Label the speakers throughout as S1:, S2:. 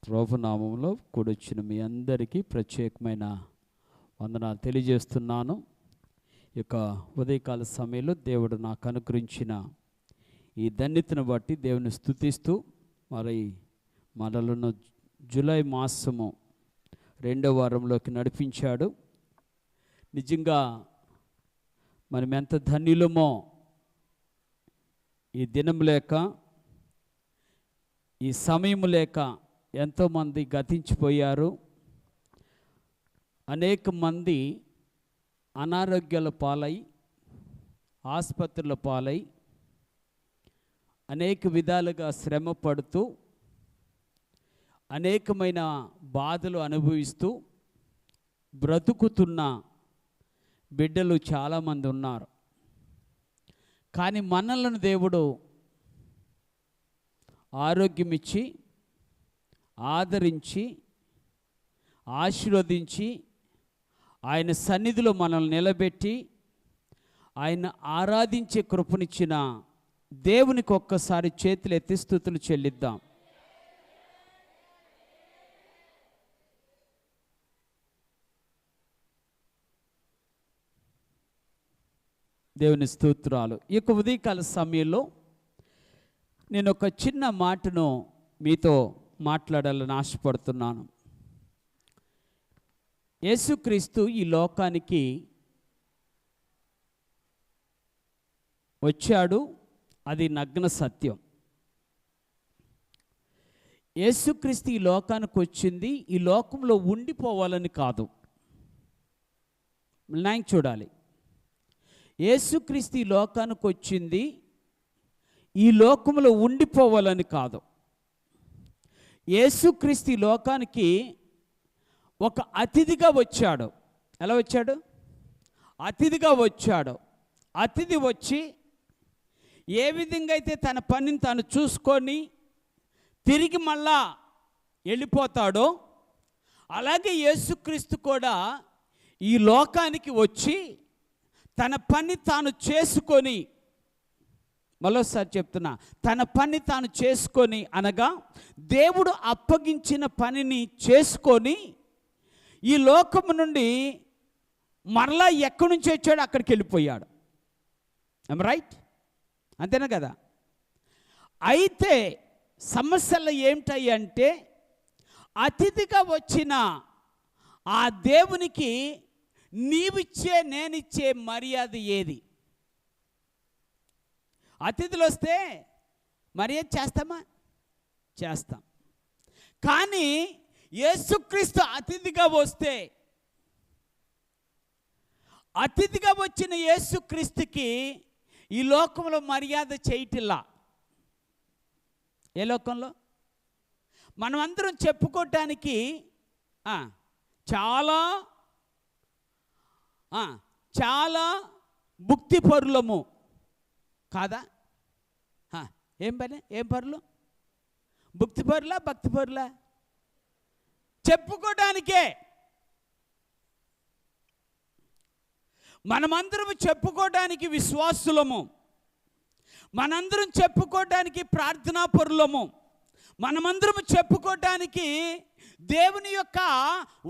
S1: ప్రభునామంలో కూడొచ్చిన మీ అందరికీ ప్రత్యేకమైన వందనాలు తెలియజేస్తున్నాను. ఈ యొక్క ఉదయకాల సమయంలో దేవుడు నాకు అనుగ్రహించిన ఈ ధన్యతను బట్టి దేవుని స్తుతిస్తూ మరి మనలను జూలై మాసము 2వ వారంలోకి నడిపించాడు. నిజంగా మనం ఎంత ధన్యులమో. ఈ దినం లేక ఈ సమయం లేక ఎంతోమంది గతించిపోయారు. అనేక మంది అనారోగ్యాల పాలై ఆసుపత్రుల పాలై అనేక విధాలుగా శ్రమ పడుతూ అనేకమైన బాధలు అనుభవిస్తూ బ్రతుకుతున్న బిడ్డలు చాలామంది ఉన్నారు. కానీ మనలను దేవుడు ఆరోగ్యం ఇచ్చి ఆదరించి ఆశీర్వదించి ఆయన సన్నిధిలో మనల్ని నిలబెట్టి ఆయన ఆరాధించే కృపనిచ్చిన దేవునికి ఒక్కసారి చేతులు ఎత్తి స్తుతులు చెల్లిద్దాం. దేవుని స్తోత్రాలు. ఈ యొక్క ఉదయకాల సమయంలో నేను ఒక చిన్న మాటను మీతో మాట్లాడాలని ఆశపడుతున్నాను. యేసుక్రీస్తు ఈ లోకానికి వచ్చాడు, అది నగ్న సత్యం. యేసుక్రీస్తు ఈ లోకానికి వచ్చింది ఈ లోకంలో ఉండిపోవాలని కాదు. నేను చూడాలి, యేసుక్రీస్తు ఈ లోకానికి వచ్చింది ఈ లోకంలో ఉండిపోవాలని కాదు. యేసుక్రీస్తు ఈ లోకానికి ఒక అతిథిగా వచ్చాడు. ఎలా వచ్చాడు? అతిథిగా వచ్చాడు. అతిథి వచ్చి ఏ విధంగా అయితే తన పనిని తాను చూసుకొని తిరిగి మళ్ళా వెళ్ళిపోతాడో అలాగే యేసుక్రీస్తు కూడా ఈ లోకానికి వచ్చి తన పని తాను చేసుకొని, మరోసారి చెప్తున్నా, తన పని తాను చేసుకొని అనగా దేవుడు అప్పగించిన పనిని చేసుకొని ఈ లోకము నుండి మరలా ఎక్కడి నుంచి వచ్చాడో అక్కడికి వెళ్ళిపోయాడు. రైట్? అంతేనా కదా? అయితే సమస్యలు ఏమిటాయి అంటే, అతిథిగా వచ్చిన ఆ దేవునికి నీవిచ్చే నేనిచ్చే మర్యాద ఏది? అతిథులు వస్తే మర్యాద చేస్తామా? చేస్తాం. కానీ యేసుక్రీస్తు అతిథిగా వస్తే, అతిథిగా వచ్చిన యేసుక్రీస్తుకి ఈ లోకంలో మర్యాద చేయటిల్లా. ఏ లోకంలో? మనం అందరం చెప్పుకోవటానికి చాలా చాలా భక్తి పరులము కాదా? ఏం పని? ఏం పరులు? భక్తి పరులా భక్తి పరులా? చెప్పుకోవడానికే. మనమందరం చెప్పుకోవడానికి విశ్వాసులము, మనందరం చెప్పుకోవడానికి ప్రార్థనా పరులము, మనమందరం చెప్పుకోవడానికి దేవుని యొక్క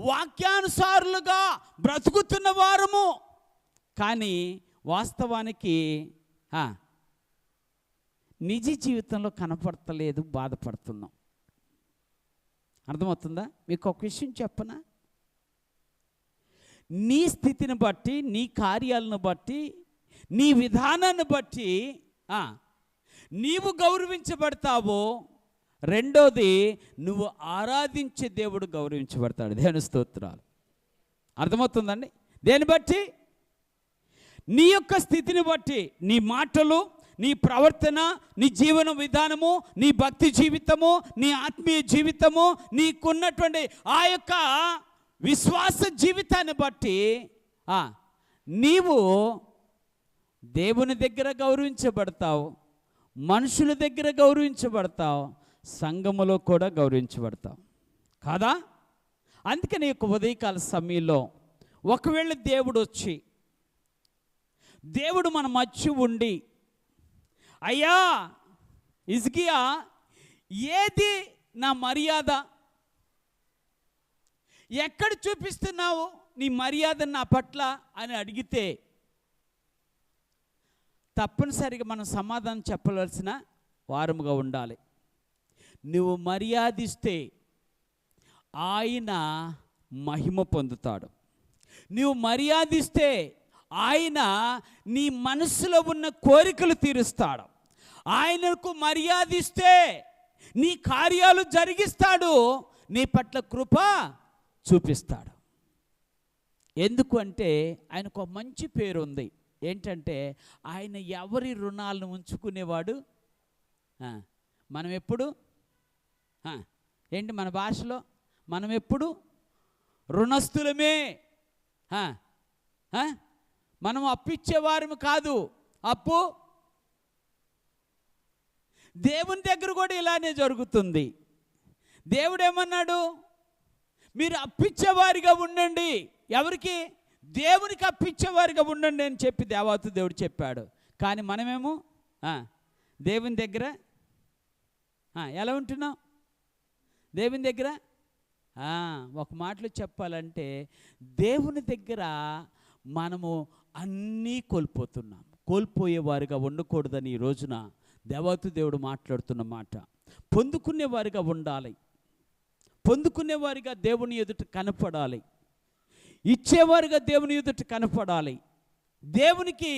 S1: వాక్యానుసారులుగా బ్రతుకుతున్న వారము. కానీ వాస్తవానికి నిజ జీవితంలో కనపడతలేదు, బాధపడుతున్నాం. అర్థమవుతుందా? మీకు ఒక విషయం చెప్పనా? నీ స్థితిని బట్టి, నీ కార్యాలను బట్టి, నీ విధానాన్ని బట్టి నీవు గౌరవించబడతావో, రెండోది నువ్వు ఆరాధించే దేవుడు గౌరవించబడతాడు. దేవుని స్తోత్రాలు. అర్థమవుతుందండి? దేని బట్టి? నీ యొక్క స్థితిని బట్టి, నీ మాటలు, నీ ప్రవర్తన, నీ జీవన విధానము, నీ భక్తి జీవితము, నీ ఆత్మీయ జీవితము, నీకున్నటువంటి ఆ యొక్క విశ్వాస జీవితాన్ని బట్టి నీవు దేవుని దగ్గర గౌరవించబడతావు, మనుషుల దగ్గర గౌరవించబడతావు, సంఘములో కూడా గౌరవించబడతావు కాదా? అందుకని ఈ ఉదయకాల సమయంలో ఒకవేళ దేవుడు మన మధ్య ఉండి, అయ్యా హిజ్కియా, ఏది నా మర్యాద, ఎక్కడ చూపిస్తున్నావు నీ మర్యాద నా పట్ల అని అడిగితే తప్పనిసరిగా మనం సమాధానం చెప్పవలసిన వారముగా ఉండాలి. నువ్వు మర్యాదిస్తే ఆయన మహిమ పొందుతాడు. నువ్వు మర్యాదిస్తే ఆయన నీ మనసులో ఉన్న కోరికలు తీరుస్తాడు. ఆయనకు మర్యాదిస్తే నీ కార్యాలు జరిగిస్తాడు, నీ పట్ల కృప చూపిస్తాడు. ఎందుకు అంటే ఆయనకు ఒక మంచి పేరు ఉంది. ఏంటంటే ఆయన ఎవరి రుణాలను ఉంచుకునేవాడు. మనం ఎప్పుడు ఏంటి మన భాషలో మనం ఎప్పుడు రుణస్థులమే. మనం అప్పిచ్చేవారము కాదు. అప్పు దేవుని దగ్గర కూడా ఇలానే జరుగుతుంది. దేవుడు ఏమన్నాడు? మీరు అప్పిచ్చేవారిగా ఉండండి. ఎవరికి? దేవునికి అప్పిచ్చేవారిగా ఉండండి అని చెప్పి దేవాతి దేవుడు చెప్పాడు. కానీ మనమేమో దేవుని దగ్గర ఎలా ఉంటున్నాం? దేవుని దగ్గర ఒక మాటలో చెప్పాలంటే దేవుని దగ్గర మనము అన్నీ కోల్పోతున్నాం. కోల్పోయేవారిగా ఉండకూడదని ఈ రోజున దేవాతి దేవుడు మాట్లాడుతున్న మాట. పొందుకునేవారిగా ఉండాలి. పొందుకునేవారిగా దేవుని ఎదుట కనపడాలి. ఇచ్చేవారుగా దేవుని ఎదుట కనపడాలి. దేవునికి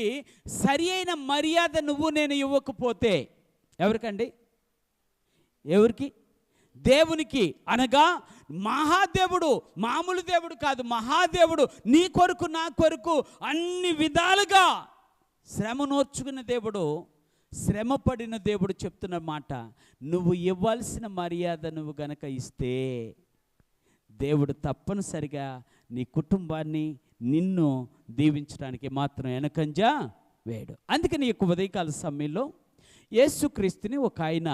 S1: సరి అయిన మర్యాద నువ్వు నేను ఇవ్వకపోతే ఎవరికండి? ఎవరికి? దేవునికి. అనగా మహాదేవుడు, మామూలు దేవుడు కాదు, మహాదేవుడు నీ కొరకు నా కొరకు అన్ని విధాలుగా శ్రమ నోర్చుకున్న దేవుడు, శ్రమ పడిన దేవుడు చెప్తున్న మాట, నువ్వు ఇవ్వాల్సిన మర్యాద నువ్వు గనక ఇస్తే దేవుడు తప్పనిసరిగా నీ కుటుంబాన్ని నిన్ను దీవించడానికి మాత్రం వెనకంజా వేయడు. అందుకని ఈ ఉదయకాల సమయంలో యేసుక్రీస్తుని ఒక ఆయన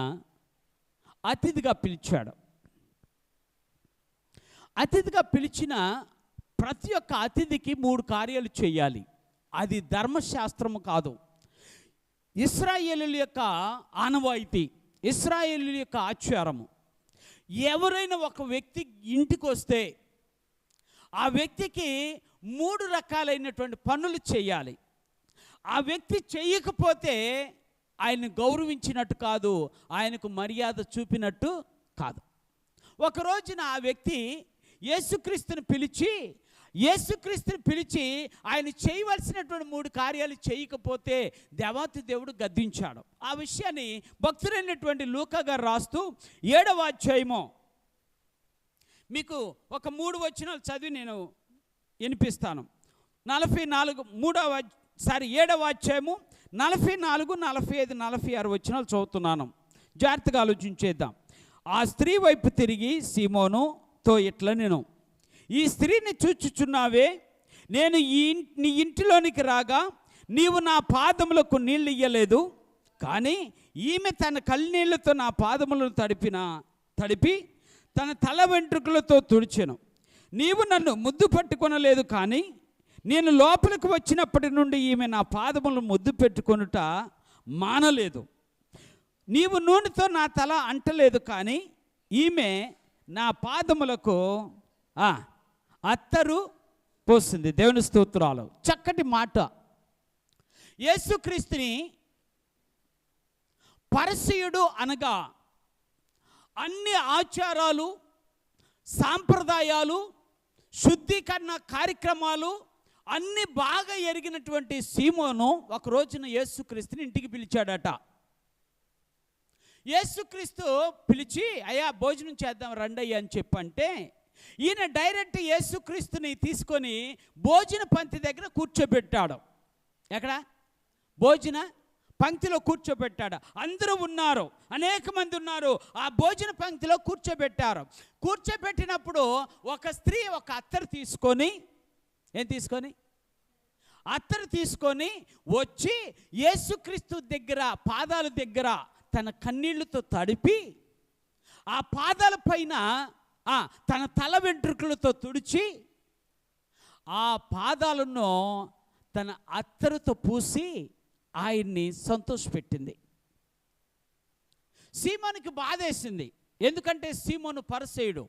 S1: అతిథిగా పిలిచాడు. అతిథిగా పిలిచిన ప్రతి ఒక్క అతిథికి 3 కార్యాలు చేయాలి. అది ధర్మశాస్త్రము కాదు, ఇశ్రాయేలుల యొక్క ఆనవాయితీ, ఇశ్రాయేలుల యొక్క ఆచారము. ఎవరైనా ఒక వ్యక్తి ఇంటికి వస్తే ఆ వ్యక్తికి 3 రకాలైనటువంటి పనులు చేయాలి. ఆ వ్యక్తి చేయకపోతే ఆయన గౌరవించినట్టు కాదు, ఆయనకు మర్యాద చూపినట్టు కాదు. ఒక రోజున ఆ వ్యక్తి యేసుక్రీస్తుని పిలిచి ఆయన చేయవలసినటువంటి 3 కార్యాలు చేయకపోతే దేవాతి దేవుడు గద్దించాడు. ఆ విషయాన్ని భక్తుడైనటువంటి లూకా గారు రాస్తూ 7వ అధ్యాయము మీకు ఒక 3 వచనాలు చదివి నేను వినిపిస్తాను. 7వ అధ్యాయము 44, 45, 46 వచనాలు చదువుతున్నాను. జాగ్రత్తగా ఆలోచించేద్దాం. ఆ స్త్రీ వైపు తిరిగి సీమోనుతో ఇట్లా, నేను ఈ స్త్రీని చూచుచున్నావే, నేను నీ ఇంటిలోనికి రాగా నీవు నా పాదములకు నీళ్ళు ఇయ్యలేదు, కానీ ఈమె తన కళ్ళనీళ్లతో నా పాదములను తడిపి తన తల వెంట్రుకలతో తుడిచెను. నీవు నన్ను ముద్దు పట్టుకొనలేదు, కానీ నేను లోపలికి వచ్చినప్పటి నుండి ఈమె నా పాదములను ముద్దు పెట్టుకొనుట మానలేదు. నీవు నూనెతో నా తల అంటలేదు, కానీ ఈమె నా పాదములకు అత్తరు పోస్తుంది. దేవుని స్తోత్రాలు. చక్కటి మాట. యేసుక్రీస్తుని పరిసయ్యుడు అనగా అన్ని ఆచారాలు, సాంప్రదాయాలు, శుద్ధీకరణ కార్యక్రమాలు అన్నీ బాగా ఎరిగినటువంటి సీమోను ఒక రోజున యేసుక్రీస్తుని ఇంటికి పిలిచాడట. యేసుక్రీస్తు పిలిచి, అయ్యా భోజనం చేద్దాం రండి అని చెప్పంటే ఈయన డైరెక్ట్ యేసుక్రీస్తుని తీసుకొని భోజన పంక్తి దగ్గర కూర్చోబెట్టాడు. ఎక్కడ? భోజన పంక్తిలో కూర్చోబెట్టాడు. అందరూ ఉన్నారు, అనేక మంది ఉన్నారు. ఆ భోజన పంక్తిలో కూర్చోబెట్టారు. కూర్చోబెట్టినప్పుడు ఒక స్త్రీ ఒక అత్తరు తీసుకొని, అత్తరు తీసుకొని వచ్చి యేసుక్రీస్తు దగ్గర పాదాల దగ్గర తన కన్నీళ్లతో తడిపి ఆ పాదాల పైన తన తల వెంట్రుకలతో తుడిచి ఆ పాదాలను తన అత్తరుతో పూసి ఆయన్ని సంతోషపెట్టింది. సీమోనుకి బాధేసింది. ఎందుకంటే సీమోను పరిసయ్యుడు.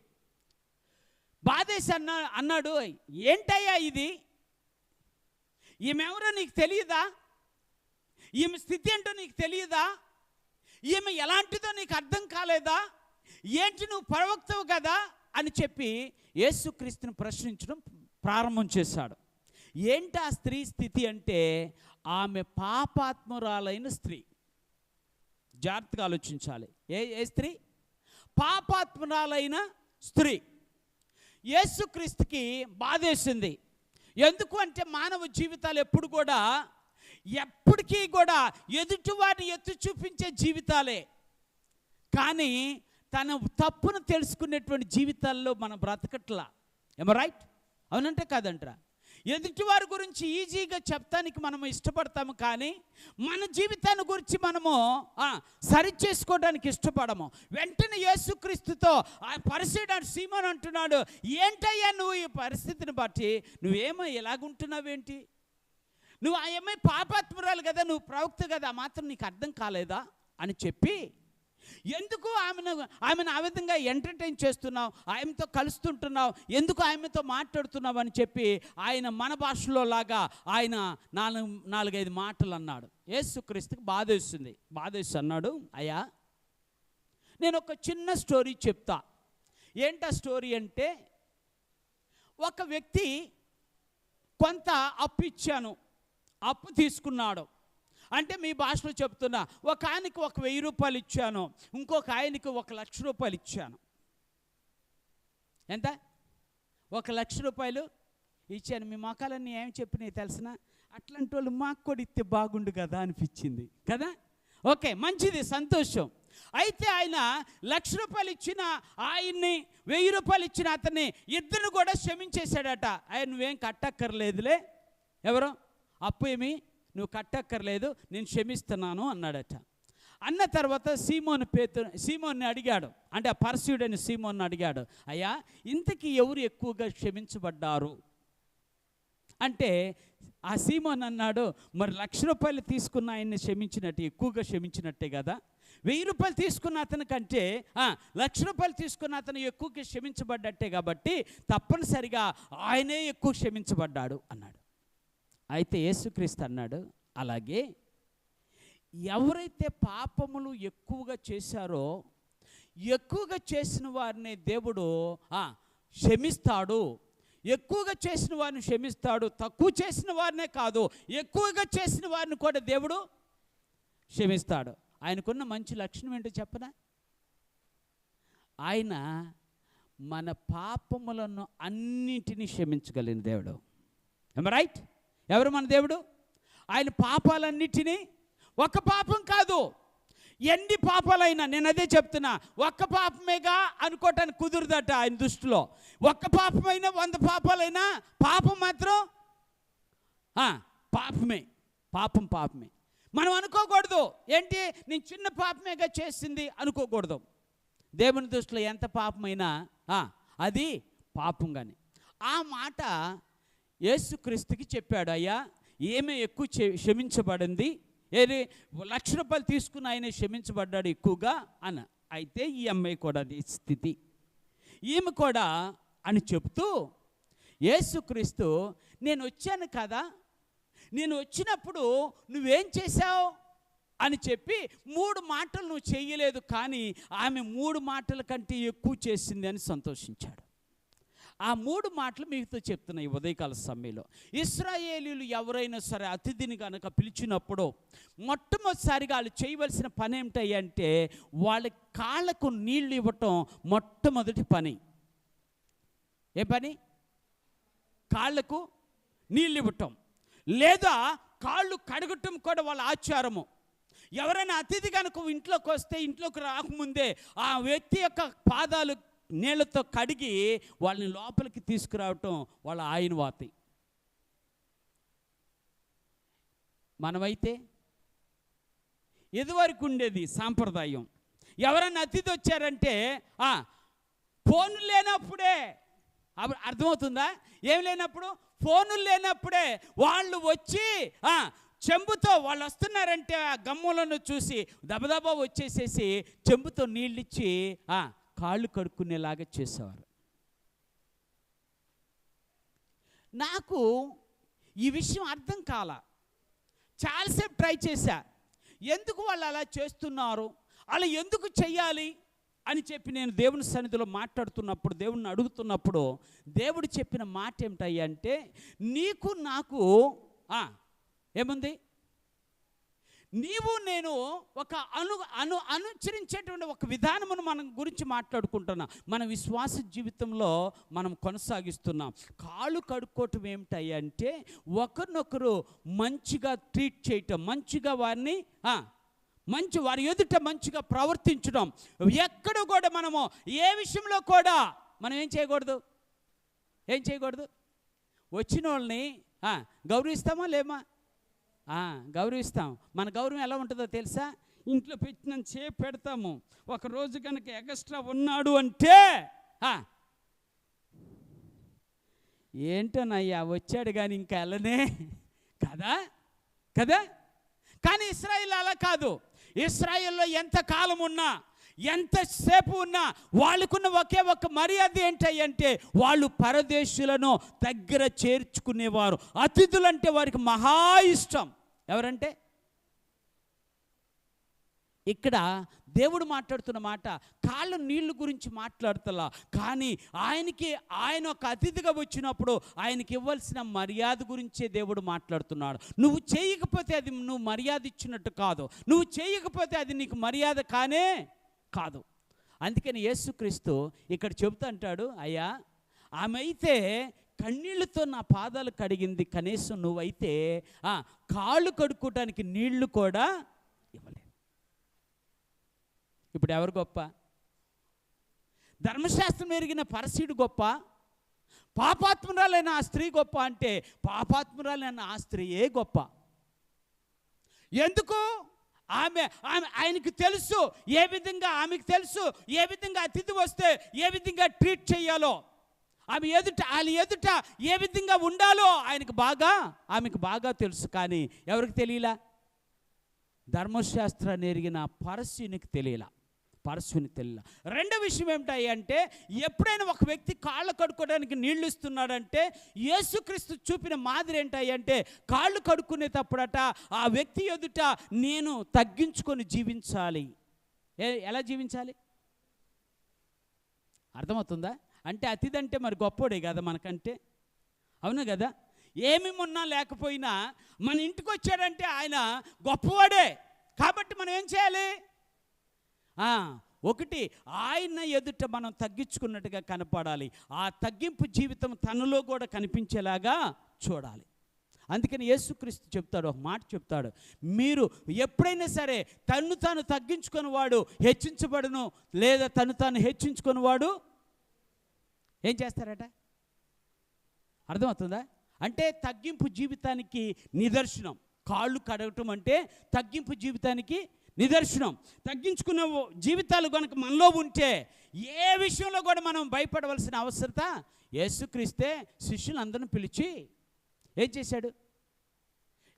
S1: బాధేసి అన్నాడు, ఏంటయ్యా ఇది? ఈమెవరో నీకు తెలియదా? ఈమె స్థితి ఏంటో నీకు తెలియదా? ఈమె ఎలాంటిదో నీకు అర్థం కాలేదా? ఏంటి, నువ్వు ప్రవక్తవు కదా అని చెప్పి యేసుక్రీస్తుని ప్రశ్నించడం ప్రారంభం చేశాడు. ఏంటి ఆ స్త్రీ స్థితి అంటే, ఆమె పాపాత్మురాలైన స్త్రీ. జాగ్రత్తగా ఆలోచించాలి. ఏ స్త్రీ? పాపాత్మురాలైన స్త్రీ. యేసుక్రీస్తుకి బాధేసింది. ఎందుకు అంటే, మానవ జీవితాలు ఎప్పటికీ కూడా ఎదుటివారిని ఎత్తి చూపించే జీవితాలే, కానీ తన తప్పును తెలుసుకునేటువంటి జీవితాల్లో మనం బ్రతకట్లా. ఏమో రైట్? అవునంటే కాదంటారా? ఎదుటివారి గురించి ఈజీగా చెప్తానికి మనం ఇష్టపడతాము, కానీ మన జీవితాన్ని గురించి మనము సరి చేసుకోవడానికి ఇష్టపడము. వెంటనే యేసుక్రీస్తుతో ఆ పరిసయ్యుడు సీమోను అంటున్నాడు, ఏంటయ్యా నువ్వు ఈ పరిస్థితిని బట్టి నువ్వేమో ఇలాగుంటున్నావేంటి? నువ్వు ఆ అమ్మాయి పాపాత్మురాలు కదా, నువ్వు ప్రవక్త కదా, మాత్రం నీకు అర్థం కాలేదా అని చెప్పి, ఎందుకు ఆమెను ఆ విధంగా ఎంటర్టైన్ చేస్తున్నావు, ఆమెతో కలుస్తుంటున్నావు, ఎందుకు ఆమెతో మాట్లాడుతున్నావు అని చెప్పి ఆయన మన భాషలో లాగా ఆయన 4-5 మాటలు అన్నాడు. యేసుక్రీస్తుకి బాధేసి అన్నాడు, అయ్యా నేను ఒక చిన్న స్టోరీ చెప్తా. ఏంటా స్టోరీ అంటే, ఒక వ్యక్తి కొంత అప్పు ఇచ్చాను, అప్పు తీసుకున్నాడు. అంటే మీ భాషలో చెప్తున్నా, ఒక ఆయనకి 1,000 రూపాయలు ఇచ్చాను, ఇంకొక ఆయనకి 1,00,000 రూపాయలు ఇచ్చాను. ఎంత? 1,00,000 రూపాయలు ఇచ్చాను. మీ మొక్కలన్నీ ఏమి చెప్పినాయి తెలిసిన? అట్లాంటి వాళ్ళు మాకు కూడా ఇస్తే బాగుండు కదా అనిపించింది కదా. ఓకే, మంచిది, సంతోషం. అయితే ఆయన 1,00,000 రూపాయలు ఇచ్చిన ఆయన్ని, 1,000 రూపాయలు ఇచ్చిన అతన్ని, ఇద్దరిని కూడా క్షమించేశాడట. ఆయన నువ్వేం కట్టక్కర్లేదులే, ఎవరో అప్పు ఏమి నువ్వు కట్టక్కర్లేదు, నేను క్షమిస్తున్నాను అన్నాడట. అన్న తర్వాత సీమోన్ని అడిగాడు, అంటే ఆ పరిసయ్యుడైన సీమోన్ని అడిగాడు, అయ్యా ఇంతకీ ఎవరు ఎక్కువగా క్షమించబడ్డారు అంటే, ఆ సీమోన్ అన్నాడు, మరి 1,00,000 రూపాయలు తీసుకున్న ఆయన్ని క్షమించినట్టు ఎక్కువగా క్షమించినట్టే కదా, 1,000 రూపాయలు తీసుకున్న అతని కంటే 1,00,000 రూపాయలు తీసుకున్న అతను ఎక్కువగా క్షమించబడ్డట్టే, కాబట్టి తప్పనిసరిగా ఆయనే ఎక్కువ క్షమించబడ్డాడు అన్నాడు. అయితే యేసుక్రీస్తు అన్నాడు, అలాగే ఎవరైతే పాపములు ఎక్కువగా చేశారో, ఎక్కువగా చేసిన వారిని దేవుడు క్షమిస్తాడు. ఎక్కువగా చేసిన వారిని క్షమిస్తాడు. తక్కువ చేసిన వారినే కాదు, ఎక్కువగా చేసిన వారిని కూడా దేవుడు క్షమిస్తాడు. ఆయనకున్న మంచి లక్షణం ఏంటో చెప్పనా? ఆయన మన పాపములను అన్నింటినీ క్షమించగలిగిన దేవుడు. ఏమ రైట్? ఎవరు మన దేవుడు? ఆయన పాపాలన్నిటినీ, ఒక్క పాపం కాదు, ఎన్ని పాపాలైనా, నేను అదే చెప్తున్నా, ఒక్క పాపమేగా అనుకోవటానికి కుదురుదట ఆయన దృష్టిలో. ఒక్క పాపమైనా 100 పాపాలైనా పాపం మాత్రం పాపమే. మనం అనుకోకూడదు, ఏంటి నేను చిన్న పాపమేగా చేసింది అనుకోకూడదు. దేవుని దృష్టిలో ఎంత పాపమైనా అది పాపంగానే. ఆ మాట యేసుక్రీస్తుకి చెప్పాడు, అయ్యా ఏమే ఎక్కువ క్షమించబడింది, 1,00,000 రూపాయలు తీసుకుని ఆయన క్షమించబడ్డాడు ఎక్కువగా అని. అయితే ఈ అమ్మాయి కూడా అది స్థితి, ఈమె కూడా అని చెప్తూ యేసుక్రీస్తు, నేను వచ్చాను కదా, నేను వచ్చినప్పుడు నువ్వేం చేశావు అని చెప్పి 3 మాటలు నువ్వు చేయలేదు, కానీ ఆమె 3 మాటల కంటే ఎక్కువ చేసింది అని సంతోషించాడు. ఆ 3 మాటలు మీతో చెప్తున్నాయి ఉదయకాల సమయంలో. ఇశ్రాయేలీయులు ఎవరైనా సరే అతిథిని కనుక పిలిచినప్పుడు మొట్టమొదటిసారిగా వాళ్ళు చేయవలసిన పని ఏమిటంటే, వాళ్ళ కాళ్ళకు నీళ్ళు ఇవ్వటం మొట్టమొదటి పని. ఏ పని? కాళ్ళకు నీళ్ళు ఇవ్వటం, లేదా కాళ్ళు కడగటం కూడా వాళ్ళ ఆచారము. ఎవరైనా అతిథి కనుక ఇంట్లోకి వస్తే, ఇంట్లోకి రాకముందే ఆ వ్యక్తి యొక్క పాదాలు నీళ్ళతో కడిగి వాళ్ళని లోపలికి తీసుకురావటం వాళ్ళ ఆనవాతి. మనమైతే ఇదివరకు ఉండేది సాంప్రదాయం, ఎవరైనా అతిథి వచ్చారంటే ఫోన్లు లేనప్పుడే, అర్థమవుతుందా? ఏం లేనప్పుడు? ఫోనులు లేనప్పుడే వాళ్ళు వచ్చి చెంబుతో, వాళ్ళు వస్తున్నారంటే ఆ గమ్ములను చూసి దబదబా వచ్చేసేసి చెంబుతో నీళ్ళిచ్చి కాళ్ళు కడుక్కునేలాగా చేసేవారు. నాకు ఈ విషయం అర్థం కాల. చాలాసేపు ట్రై చేశా, ఎందుకు వాళ్ళు అలా చేస్తున్నారు, అలా ఎందుకు చెయ్యాలి అని చెప్పి నేను దేవుని సన్నిధిలో మాట్లాడుతున్నప్పుడు, దేవుడిని అడుగుతున్నప్పుడు దేవుడు చెప్పిన మాట ఏమిటయ్యా అంటే, నీకు నాకు ఏముంది, నీవు నేను ఒక అనుసరించేటువంటి ఒక విధానమును మనం గురించి మాట్లాడుకుంటున్నాం. మన విశ్వాస జీవితంలో మనం కొనసాగిస్తున్నాం. కాళ్ళు కడుక్కోవటం ఏమిటయ్యా అంటే, ఒకరినొకరు మంచిగా ట్రీట్ చేయటం, మంచిగా వారిని వారి ఎదుట మంచిగా ప్రవర్తించడం. ఎక్కడ కూడా మనము ఏ విషయంలో కూడా మనం ఏం చేయకూడదు, వచ్చిన వాళ్ళని గౌరవిస్తామా లేమా? గౌరవిస్తాం. మన గౌరవం ఎలా ఉంటుందో తెలుసా? ఇంట్లో పెట్టినంత సేపు పెడతాము. ఒక రోజు కనుక ఎక్స్ట్రా ఉన్నాడు అంటే ఏంటోనయ్యా వచ్చాడు కానీ ఇంకా వెళ్ళనే కదా. కానీ ఇశ్రాయేల్ అలా కాదు. ఇశ్రాయేల్లో ఎంత కాలం ఉన్నా, ఎంతసేపు ఉన్నా వాళ్ళకున్న ఒకే ఒక మర్యాద ఏంటంటే, వాళ్ళు పరదేశులను దగ్గర చేర్చుకునేవారు. అతిథులంటే వారికి మహా ఇష్టం. ఎవరంటే, ఇక్కడ దేవుడు మాట్లాడుతున్న మాట కాళ్ళ నీళ్ళు గురించి మాట్లాడుతలా, కానీ ఆయన ఒక అతిథిగా వచ్చినప్పుడు ఆయనకి ఇవ్వాల్సిన మర్యాద గురించే దేవుడు మాట్లాడుతున్నాడు. నువ్వు చేయకపోతే అది నువ్వు మర్యాద ఇచ్చినట్టు కాదు, నువ్వు చేయకపోతే అది నీకు మర్యాద కాదు. అందుకని యేసుక్రీస్తు ఇక్కడ చెబుతూ అంటాడు, అయ్యా ఆమె అయితే కన్నీళ్లతో నా పాదాలు కడిగింది, కనీసం నువ్వైతే కాళ్ళు కడుక్కోవటానికి నీళ్లు కూడా ఇవ్వలేదు. ఇప్పుడు ఎవరు గొప్ప? ధర్మశాస్త్రం ఎరిగిన పరసీడు గొప్ప, పాపాత్మురాలైన ఆ స్త్రీ గొప్ప అంటే పాపాత్మురాలైన ఆ స్త్రీయే గొప్ప. ఎందుకు? ఆయనకి తెలుసు ఆమెకు తెలుసు ఏ విధంగా అతిథి వస్తే ఏ విధంగా ట్రీట్ చేయాలో, వాళ్ళ ఎదుట ఏ విధంగా ఉండాలో ఆమెకు బాగా తెలుసు. కానీ ఎవరికి తెలియలా? ధర్మశాస్త్రాన్ని ఎరిగిన పరస్యునికి తెలియలా. రెండో విషయం ఏమిటంటే, ఎప్పుడైనా ఒక వ్యక్తి కాళ్ళు కడుక్కోవడానికి నీళ్లు ఇస్తున్నాడంటే యేసుక్రీస్తు చూపిన మాదిరి ఏంటంటే, కాళ్ళు కడుక్కునేటప్పుడట ఆ వ్యక్తి ఎదుట నేను తగ్గించుకొని జీవించాలి. ఎలా జీవించాలి? అర్థమవుతుందా? అంటే అతిథంటే మరి గొప్పోడే కదా మనకంటే, అవును కదా. ఏమి ఉన్నా లేకపోయినా మన ఇంటికి వచ్చాడంటే ఆయన గొప్పవాడే. కాబట్టి మనం ఏం చేయాలి? ఒకటి, ఆయన ఎదుట మనం తగ్గించుకున్నట్టుగా కనపడాలి. ఆ తగ్గింపు జీవితం తనలో కూడా కనిపించేలాగా చూడాలి. అందుకని యేసుక్రీస్తు చెప్తాడు, ఒక మాట చెప్తాడు, మీరు ఎప్పుడైనా సరే తను తాను తగ్గించుకుని వాడు హెచ్చించబడును, లేదా తను తాను హెచ్చించుకుని వాడు ఏం చేస్తారట? అర్థమవుతుందా? అంటే తగ్గింపు జీవితానికి నిదర్శనం. కాళ్ళు కడగటం అంటే తగ్గింపు జీవితానికి నిదర్శనం. తగ్గించుకున్న జీవితాలు కనుక మనలో ఉంటే ఏ విషయంలో కూడా మనం భయపడవలసిన అవసరత. యేసుక్రీస్తే శిష్యులందరిని పిలిచి ఏం చేశాడు?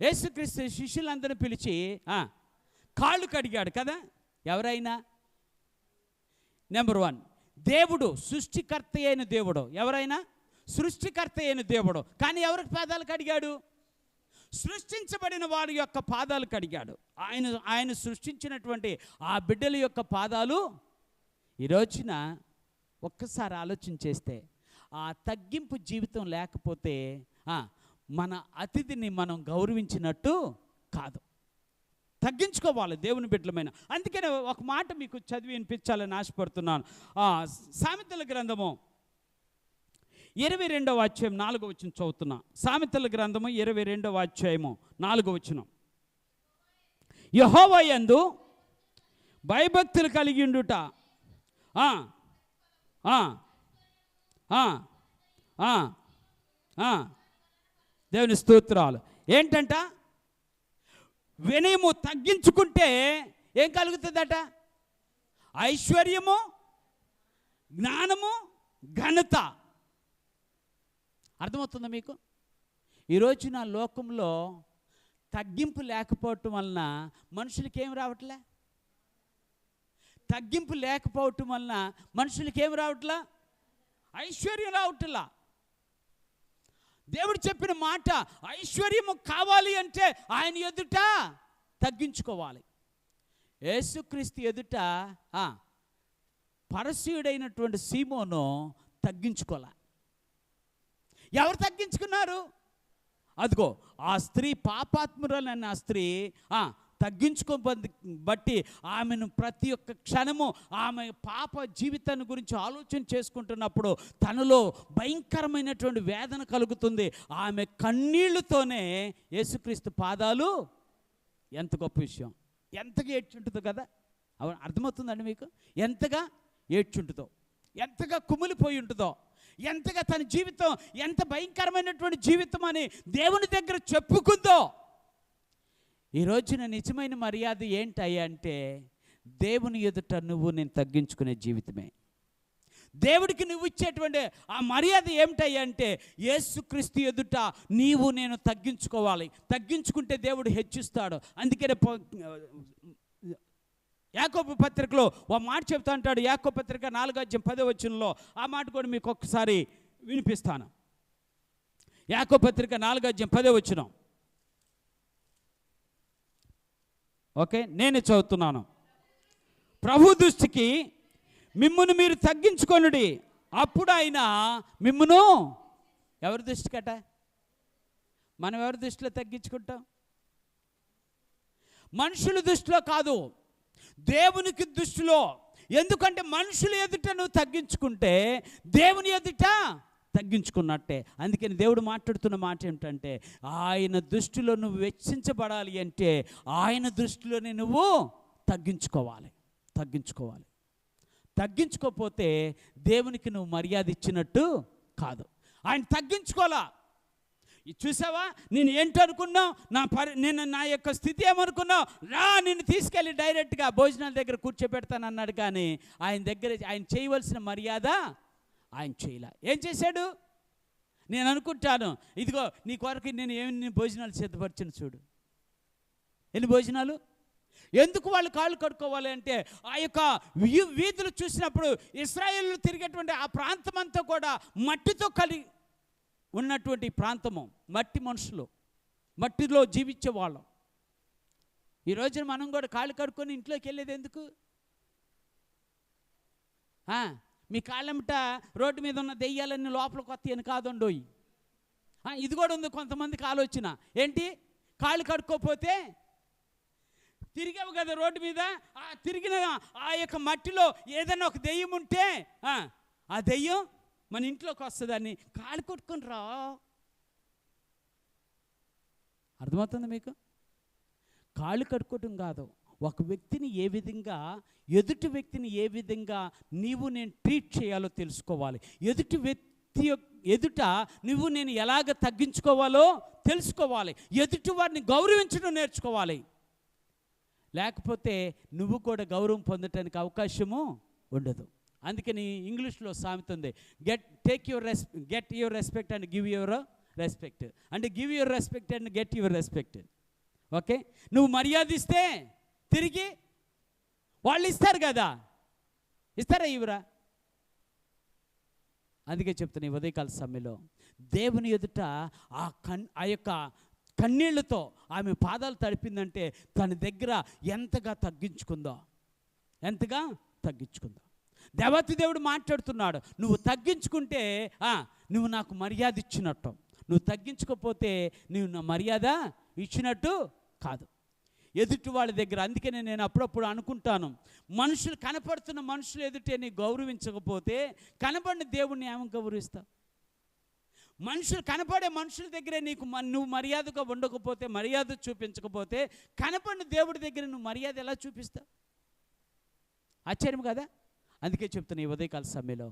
S1: యేసుక్రీస్తు శిష్యులందరిని పిలిచి కాళ్ళు కడిగాడు కదా. ఎవరైనా? నెంబర్ 1, దేవుడు, సృష్టికర్త అయిన దేవుడు. ఎవరైనా? సృష్టికర్త అయిన దేవుడు. కానీ ఎవరికి పాదాలు కడిగాడు? సృష్టించబడిన వారి యొక్క పాదాలు కడిగాడు. ఆయన సృష్టించినటువంటి ఆ బిడ్డల యొక్క పాదాలు. ఈ రోజున ఒక్కసారి ఆలోచన చేస్తే ఆ తగ్గింపు జీవితం లేకపోతే మన అతిథిని మనం గౌరవించినట్టు కాదు. తగ్గించుకోవాలి దేవుని బిడ్డలమైన. అందుకనే ఒక మాట మీకు చదివి వినిపించాలని ఆశపడుతున్నాను. సామెతల గ్రంథము 22వ అధ్యాయం 4వ వచనం చదువుతున్నా. సామెతల గ్రంథము 22వ అధ్యాయము 4వ వచనం. యెహోవా యందు భయభక్తులు కలిగి ఉండుట దేవుని స్తోత్రాలు. ఏంటంట? వినయము, తగ్గించుకుంటే ఏం కలుగుతుందట? ఐశ్వర్యము, జ్ఞానము, ఘనత. అర్థమవుతుందా మీకు? ఈరోజు నా లోకంలో తగ్గింపు లేకపోవటం వలన మనుషులకి ఏం రావట్లే? తగ్గింపు లేకపోవటం వలన మనుషులకి ఏం రావట్లా? ఐశ్వర్యం రావట్లా. దేవుడు చెప్పిన మాట, ఐశ్వర్యము కావాలి అంటే ఆయన ఎదుట తగ్గించుకోవాలి. యేసుక్రీస్తు ఎదుట పరసీయుడైనటువంటి సీమోను తగ్గించుకోలే. ఎవరు తగ్గించుకున్నారు? అదిగో ఆ స్త్రీ, పాపాత్మురాలైన ఆ స్త్రీ బట్టి ఆమెను ప్రతి ఒక్క క్షణము ఆమె పాప జీవితాన్ని గురించి ఆలోచన చేసుకుంటున్నప్పుడు తనలో భయంకరమైనటువంటి వేదన కలుగుతుంది. ఆమె కన్నీళ్లతోనే యేసుక్రీస్తు పాదాలు, ఎంత గొప్ప విషయం, ఎంతగా ఏడ్చుంటుందో కదా. అవును, అర్థమవుతుందండి మీకు? ఎంతగా ఏడ్చుంటుందో, ఎంతగా కుమిలిపోయి ఉంటుందో, ఎంతగా తన జీవితం ఎంత భయంకరమైనటువంటి జీవితం అని దేవుని దగ్గర చెప్పుకుందో. ఈ రోజున నిజమైన మర్యాద ఏంటయ్యా అంటే దేవుని ఎదుట నువ్వు నేను తగ్గించుకునే జీవితమే. దేవుడికి నువ్వు ఇచ్చేటువంటి ఆ మర్యాద ఏమిటయ్యా అంటే యేసుక్రీస్తు ఎదుట నీవు నేను తగ్గించుకోవాలి. తగ్గించుకుంటే దేవుడు హెచ్చిస్తాడు. అందుకనే యాకోబు పత్రికలో ఒక మాట చెప్తా అంటాడు. యాకోబు పత్రిక 4:10 ఆ మాట కూడా మీకు ఒక్కసారి వినిపిస్తాను. యాకోబు పత్రిక 4:10. ఓకే, నేనే చదువుతున్నాను. ప్రభు దృష్టికి మిమ్మును మీరు తగ్గించుకొనుడి, అప్పుడు ఆయన మిమ్మును, ఎవరి దృష్టికట? మనం ఎవరి దృష్టిలో తగ్గించుకుంటాం? మనుషుల దృష్టిలో కాదు, దేవునికి దృష్టిలో. ఎందుకంటే మనుషుల ఎదుట నువ్వు తగ్గించుకుంటే దేవుని ఎదుట తగ్గించుకున్నట్టే. అందుకని దేవుడు మాట్లాడుతున్న మాట ఏమిటంటే ఆయన దృష్టిలో నువ్వు వెచ్చించబడాలి అంటే ఆయన దృష్టిలోనే నువ్వు తగ్గించుకోవాలి. తగ్గించుకోకపోతే దేవునికి నువ్వు మర్యాద ఇచ్చినట్టు కాదు. ఆయన తగ్గించుకోవాలా. చూసావా, నేను ఏంటనుకున్నావు, నేను నా యొక్క స్థితి ఏమనుకున్నావు, నిన్ను తీసుకెళ్ళి డైరెక్ట్గా భోజనాల దగ్గర కూర్చోబెడతాను అన్నాడు. కానీ ఆయన చేయవలసిన మర్యాద ఆయన చేయలే. ఏం చేశాడు? నేను అనుకుంటాను, ఇదిగో నీ కొరకు నేను ఏమి భోజనాలు సిద్ధపరిచాను చూడు. ఎన్ని భోజనాలు? ఎందుకు వాళ్ళు కాళ్ళు కడుక్కోవాలి అంటే ఆ యొక్క వీధులు చూసినప్పుడు ఇశ్రాయేలు తిరిగేటువంటి ఆ ప్రాంతం అంతా కూడా మట్టితో కలిగి ఉన్నటువంటి ప్రాంతము, మట్టి మనుషులు, మట్టిలో జీవించే వాళ్ళం. ఈ రోజున మనం కూడా కాళ్ళు కడుక్కొని ఇంట్లోకి వెళ్ళేది ఎందుకు? మీ కాళ్ళెంట రోడ్డు మీద ఉన్న దెయ్యాలన్నీ లోపలికి వస్తాయని కాదండోయి. ఇది కూడా ఉంది కొంతమందికి ఆలోచన. ఏంటి? కాళ్ళు కడుక్కోపోతే తిరిగావు కదా రోడ్డు మీద, తిరిగిన ఆ యొక్క మట్టిలో ఏదైనా ఒక దెయ్యం ఉంటే ఆ దెయ్యం మన ఇంట్లోకి వస్తుందని కాళ్ళు కొట్టుకుని రా. అర్థమవుతుంది మీకు? కాళ్ళు కడుక్కోవటం కాదు, ఒక వ్యక్తిని ఏ విధంగా, ఎదుటి వ్యక్తిని ఏ విధంగా నీవు నేను ట్రీట్ చేయాలో తెలుసుకోవాలి. ఎదుటి వ్యక్తి ఎదుట నువ్వు నేను ఎలాగ తగ్గించుకోవాలో తెలుసుకోవాలి. ఎదుటి వారిని గౌరవించడం నేర్చుకోవాలి. లేకపోతే నువ్వు కూడా గౌరవం పొందటానికి అవకాశము ఉండదు. అందుకని ఇంగ్లీష్లో సామెత ఉంది, get your respect and give your respect. అంటే give your respect and get your respect. Okay, నువ్వు మర్యాద ఇస్తే తిరిగి వాళ్ళు ఇస్తారు కదా. ఇస్తారా? ఇవరా? అందుకే చెప్తున్నా ఈ ఉదయకాల సమయంలో దేవుని ఎదుట ఆ యొక్క కన్నీళ్లతో ఆమె పాదాలు తడిపిందంటే తన దగ్గర ఎంతగా తగ్గించుకుందో. దేవతి దేవుడు మాట్లాడుతున్నాడు, నువ్వు తగ్గించుకుంటే నువ్వు నాకు మర్యాద ఇచ్చినట్టు, నువ్వు తగ్గించుకోకపోతే నువ్వు నా మర్యాద ఇచ్చినట్టు కాదు ఎదుటి వాళ్ళ దగ్గర. అందుకనే నేను అప్పుడప్పుడు అనుకుంటాను, మనుషులు కనపడుతున్న మనుషులు ఎదుటే నీ గౌరవించకపోతే కనపడిన దేవుణ్ణి ఏమని గౌరవిస్తావు? మనుషులు కనపడే మనుషుల దగ్గరే నువ్వు మర్యాదగా ఉండకపోతే, మర్యాద చూపించకపోతే కనపడిన దేవుడి దగ్గర నువ్వు మర్యాద ఎలా చూపిస్తావు? ఆశ్చర్యం కదా. అందుకే చెప్తున్నా ఈ ఉదయకాల సమయంలో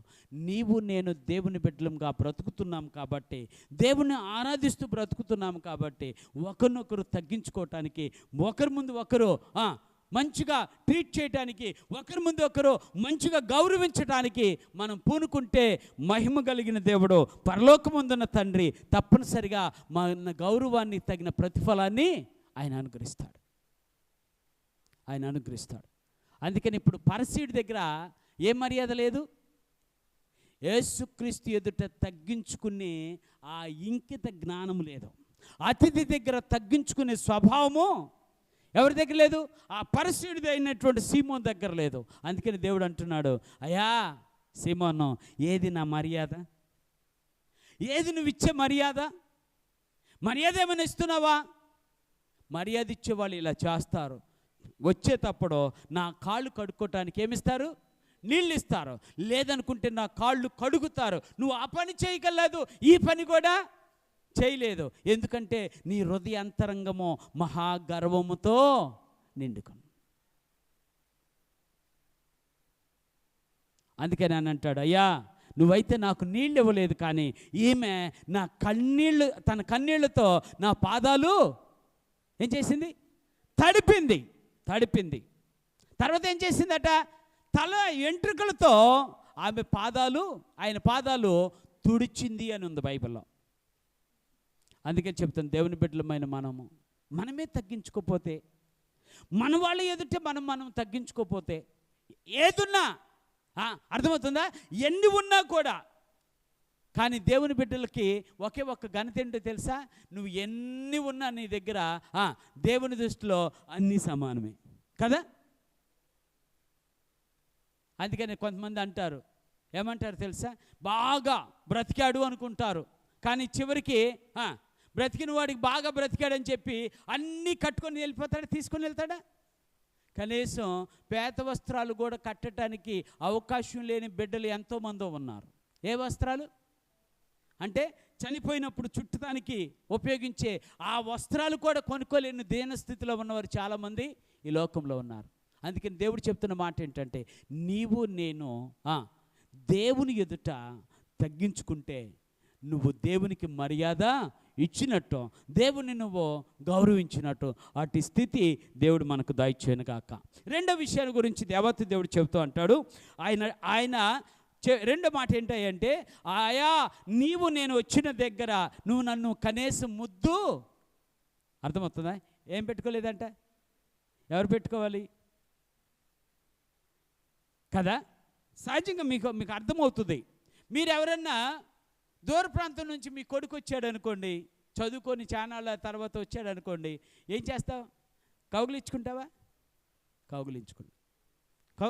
S1: నీవు నేను దేవుని బిడ్డలంగా బ్రతుకుతున్నాం కాబట్టి, దేవుని ఆరాధిస్తూ బ్రతుకుతున్నాం కాబట్టి ఒకరినొకరు తగ్గించుకోవటానికి, ఒకరి ముందు ఒకరు మంచిగా ట్రీట్ చేయటానికి, ఒకరి ముందు ఒకరు మంచిగా గౌరవించటానికి మనం పూనుకుంటే మహిమ కలిగిన దేవుడు పరలోకమందున్న తండ్రి తప్పనిసరిగా మన గౌరవాన్ని తగిన ప్రతిఫలాన్ని ఆయన అనుగ్రహిస్తాడు. అందుకని ఇప్పుడు పరసీయుడి దగ్గర ఏ మర్యాద లేదు, యేసుక్రీస్తు ఎదుట తగ్గించుకునే ఆ ఇంకిత జ్ఞానం లేదు. అతిథి దగ్గర తగ్గించుకునే స్వభావము ఎవరి దగ్గర లేదు? ఆ పరిశుద్ధుడు అయినటువంటి సీమోన్ దగ్గర లేదు. అందుకని దేవుడు అంటున్నాడు, అయ్యా సీమోను, ఏది నా మర్యాద? ఏది నువ్వు ఇచ్చే మర్యాద? మర్యాద ఏమైనా ఇస్తున్నావా? మర్యాద ఇచ్చేవాళ్ళు ఇలా చేస్తారు. వచ్చేటప్పుడు నా కాళ్ళు కడుక్కోవటానికి ఏమిస్తారు? నీళ్ళు ఇస్తారు. లేదనుకుంటే నా కాళ్ళు కడుగుతారు. నువ్వు ఆ పని చేయగలదు, ఈ పని కూడా చేయలేదు. ఎందుకంటే నీ హృదయాంతరంగము మహాగర్వముతో నిండుకుని. అందుకని అని అంటాడు, అయ్యా నువ్వైతే నాకు నీళ్ళు ఇవ్వలేదు, కానీ ఈమె నా కన్నీళ్ళు, తన కన్నీళ్లతో నా పాదాలు ఏం చేసింది? తడిపింది. తర్వాత ఏం చేసిందట? తల వెంట్రుకలతో ఆమె పాదాలు, ఆయన పాదాలు తుడిచింది అని ఉంది బైబిల్లో. అందుకే చెప్తాను, దేవుని బిడ్డలమైన మనమే తగ్గించుకోపోతే, మన వాళ్ళ ఎదుటే మనం తగ్గించుకోపోతే, ఏదున్నా అర్థమవుతుందా? ఎన్ని ఉన్నా కూడా. కానీ దేవుని బిడ్డలకి ఒకే ఒక్క ఘనత ఏంటో తెలుసా? నువ్వు ఎన్ని ఉన్నా నీ దగ్గర దేవుని దృష్టిలో అన్నీ సమానమే కదా. అందుకని కొంతమంది అంటారు, ఏమంటారు తెలుసా? బాగా బ్రతికాడు అనుకుంటారు, కానీ చివరికి బ్రతికిన వాడికి బాగా బ్రతికాడని చెప్పి అన్నీ కట్టుకొని వెళ్ళిపోతాడా? తీసుకొని వెళ్తాడా? కనీసం పేద వస్త్రాలు కూడా కట్టడానికి అవకాశం లేని బిడ్డలు ఎంతోమంది ఉన్నారు. ఏ వస్త్రాలు అంటే చనిపోయినప్పుడు చుట్టడానికి ఉపయోగించే ఆ వస్త్రాలు కూడా కొనుక్కోలేని దీనస్థితిలో ఉన్నవారు చాలామంది ఈ లోకంలో ఉన్నారు. అందుకని దేవుడు చెప్తున్న మాట ఏంటంటే, నీవు నేను దేవుని ఎదుట తగ్గించుకుంటే నువ్వు దేవునికి మర్యాద ఇచ్చినట్టు, దేవుని నువ్వు గౌరవించినట్టు, అటు స్థితి దేవుడు మనకు దయచేయను గాక. రెండో విషయాన్ని గురించి దేవత దేవుడు చెబుతూ అంటాడు. ఆయన రెండో మాట ఏంటంటే, ఆయా నీవు నేను వచ్చిన దగ్గర నువ్వు నన్ను కనీసం ముద్దు, అర్థమవుతుందా? ఏం పెట్టుకోలేదంట? ఎవరు పెట్టుకోవాలి కదా? సహజంగా మీకు అర్థమవుతుంది. మీరు ఎవరన్నా దూర ప్రాంతం నుంచి మీ కొడుకు వచ్చాడు అనుకోండి, చదువుకొని చానాళ్ళ తర్వాత వచ్చాడు అనుకోండి, ఏం చేస్తావు? కౌగులించుకుంటావా? కౌగులించుకుంటా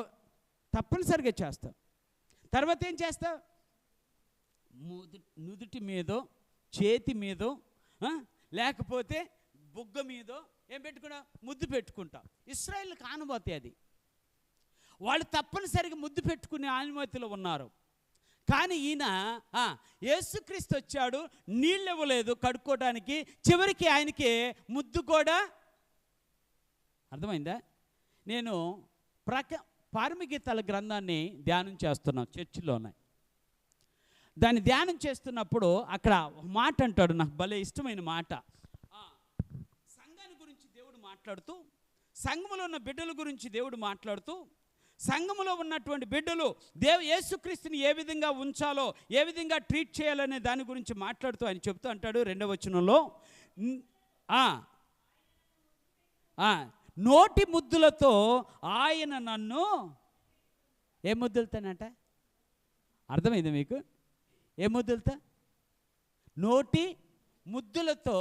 S1: తప్పనిసరిగా చేస్తావు. తర్వాత ఏం చేస్తావు? నుదుటి మీదో, చేతి మీదో, లేకపోతే బుగ్గ మీదో ఏం పెట్టుకున్నావు? ముద్దు పెట్టుకుంటావు. ఇశ్రాయేలుకి ఆనవాతి అది. వాళ్ళు తప్పనిసరిగా ముద్దు పెట్టుకునే ఆనవాతిలో ఉన్నారు. కానీ ఈయన యేసుక్రీస్తు వచ్చాడు, నీళ్ళు ఇవ్వలేదు కడుక్కోవడానికి, చివరికి ఆయనకి ముద్దు కూడా. అర్థమైందా? నేను పారమిగీతాల గ్రంథాన్ని ధ్యానం చేస్తున్నాను చర్చిలోనే. దాన్ని ధ్యానం చేస్తున్నప్పుడు అక్కడ ఒక మాట అంటాడు, నాకు భలే ఇష్టమైన మాట. సంఘాన్ని గురించి దేవుడు మాట్లాడుతూ, సంఘములో ఉన్న బిడ్డల గురించి దేవుడు మాట్లాడుతూ, సంఘములో ఉన్నటువంటి బిడ్డలు యేసుక్రీస్తుని ఏ విధంగా ఉంచాలో, ఏ విధంగా ట్రీట్ చేయాలనే దాని గురించి మాట్లాడుతూ ఆయన చెప్తూ అంటాడు 2వ వచనంలో, నోటి ముద్దులతో ఆయన నన్ను ఏ ముద్దులతోనంట? అర్థమైంది మీకు? ఏ ముద్దులతో? నోటి ముద్దులతో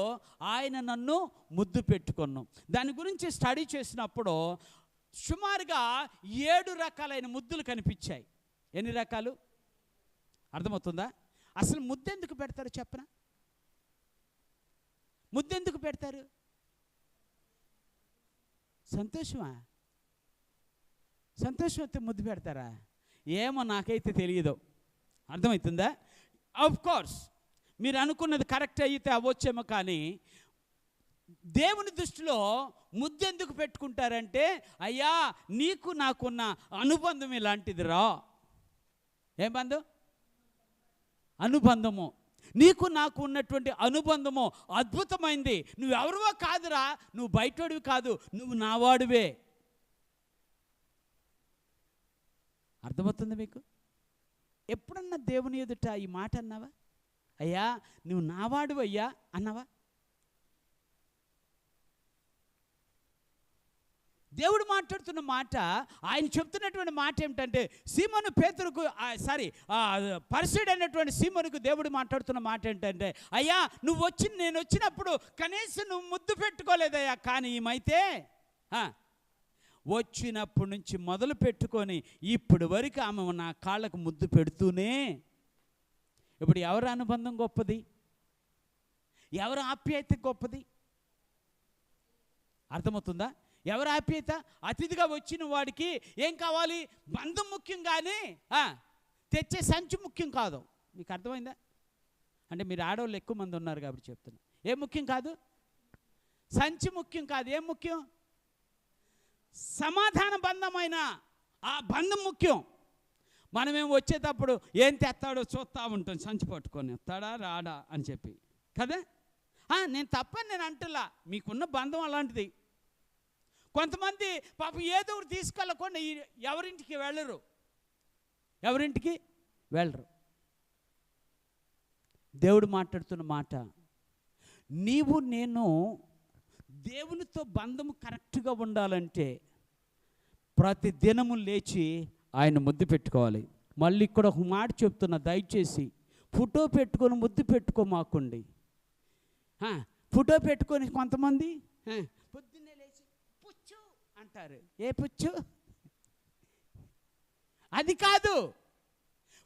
S1: ఆయన నన్ను ముద్దు పెట్టుకున్నాం. దాని గురించి స్టడీ చేసినప్పుడు సుమారుగా 7 రకాలైన ముద్దులు కనిపించాయి. ఎన్ని రకాలు? అర్థమవుతుందా? అసలు ముద్దెందుకు పెడతారు చెప్పనా? ముద్దెందుకు పెడతారు? సంతోషమా? సంతోషం అయితే ముద్దు పెడతారా? ఏమో నాకైతే తెలియదు. అర్థమవుతుందా? ఆఫ్ కోర్స్ మీరు అనుకున్నది కరెక్ట్ అయితే అవ్వచ్చేమో, కానీ దేవుని దృష్టిలో ముద్దెందుకు పెట్టుకుంటారంటే, అయ్యా నీకు నాకున్న అనుబంధం ఇలాంటిదిరా. ఏం బంధం? అనుబంధము. నీకు నాకు ఉన్నటువంటి అనుబంధము అద్భుతమైంది. నువ్వెవరివో కాదురా, నువ్వు బయటోడివి కాదు, నువ్వు నావాడివే. అర్థమవుతుంది మీకు? ఎప్పుడన్నా దేవుని ఎదుట ఈ మాట అన్నావా? అయ్యా నువ్వు నావాడివి అయ్యా అన్నావా? దేవుడు మాట్లాడుతున్న మాట, ఆయన చెప్తున్నటువంటి మాట ఏమిటంటే, సీమోను పేతురుకు పరిసయుడు అయినటువంటి సీమోనుకు దేవుడు మాట్లాడుతున్న మాట ఏంటంటే, అయ్యా నేను వచ్చినప్పుడు కనీసం నువ్వు ముద్దు పెట్టుకోలేదయ్యా, కానీ ఈమైతే వచ్చినప్పటి నుంచి మొదలు పెట్టుకొని ఇప్పటి వరకు ఆమె నా కాళ్ళకు ముద్దు పెడుతూనే. ఇప్పుడు ఎవరి అనుబంధం గొప్పది? ఎవరి ఆప్యాయత గొప్పది? అర్థమవుతుందా? ఎవరి ఆప్యాయత? అతిథిగా వచ్చిన వాడికి ఏం కావాలి? బంధం ముఖ్యం, కానీ తెచ్చే సంచి ముఖ్యం కాదు. మీకు అర్థమైందా? అంటే మీరు ఆడవాళ్ళు ఎక్కువ మంది ఉన్నారు కాబట్టి చెప్తున్నా. ఏం ముఖ్యం కాదు? సంచి ముఖ్యం కాదు. ఏం ముఖ్యం? సమాధాన బంధమైన ఆ బంధం ముఖ్యం. మనమేం వచ్చేటప్పుడు ఏం తెస్తాడో చూస్తూ ఉంటాం, సంచి పట్టుకొని వస్తాడా రాడా అని చెప్పి కదా. నేను తప్పని నేను అంటున్నా, మీకున్న బంధం అలాంటిది. కొంతమంది పాపం ఏదో ఒకటి తీసుకెళ్ళకుండా ఎవరింటికి వెళ్ళరు. దేవుడు మాట్లాడుతున్న మాట, నీవు నేను దేవునితో బంధము కరెక్ట్గా ఉండాలంటే ప్రతి దినము లేచి ఆయన ముద్దు పెట్టుకోవాలి. మళ్ళీ ఇక్కడ ఒక మాట చెప్తున్నా, దయచేసి ఫోటో పెట్టుకొని ముద్దు పెట్టుకోమాకండి. ఫోటో పెట్టుకొని కొంతమంది పొద్దున్నే లేచి పుచ్చు అంటారు. ఏ పుచ్చు? అది కాదు,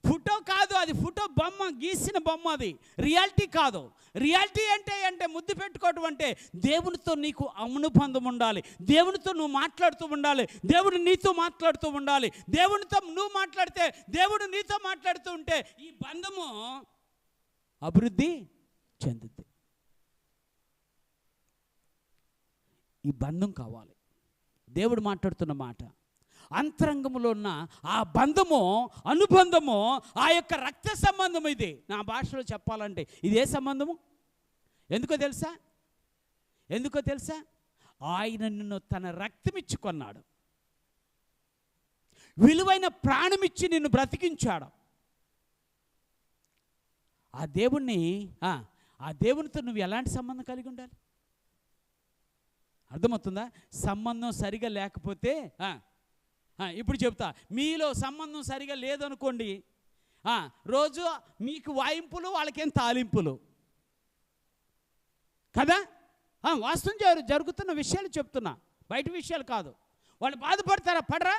S1: ఫోటో కాదు, అది ఫోటో బొమ్మ, గీసిన బొమ్మ, అది రియాలిటీ కాదు. రియాలిటీ అంటే ముద్దు పెట్టుకోవడం అంటే దేవునితో నీకు అనుబంధం ఉండాలి, దేవునితో నువ్వు మాట్లాడుతూ ఉండాలి, దేవుడు నీతో మాట్లాడుతూ ఉండాలి. దేవునితో నువ్వు మాట్లాడితే దేవుడు నీతో మాట్లాడుతూ ఉంటే ఈ బంధము అభివృద్ధి చెందుద్ది. ఈ బంధం కావాలి. దేవుడు మాట్లాడుతున్న మాట, అంతరంగంలో ఉన్న ఆ బంధము, అనుబంధము, ఆ యొక్క రక్త సంబంధం. ఇది నా భాషలో చెప్పాలంటే ఇది ఏ సంబంధము? ఎందుకో తెలుసా? ఆయన నిన్ను తన రక్తం ఇచ్చి కొన్నాడు, విలువైన ప్రాణమిచ్చి నిన్ను బ్రతికించాడు. ఆ దేవునితో నువ్వు ఎలాంటి సంబంధం కలిగి ఉండాలి? అర్థమవుతుందా? సంబంధం సరిగా లేకపోతే, ఇప్పుడు చెప్తా, మీలో సంబంధం సరిగా లేదనుకోండి, రోజు మీకు వాయింపులు, వాళ్ళకేం తాలింపులు కదా. వాస్తవం జరుగుతున్న విషయాలు చెప్తున్నా, బయట విషయాలు కాదు. వాళ్ళు బాధపడతారా? పడరా?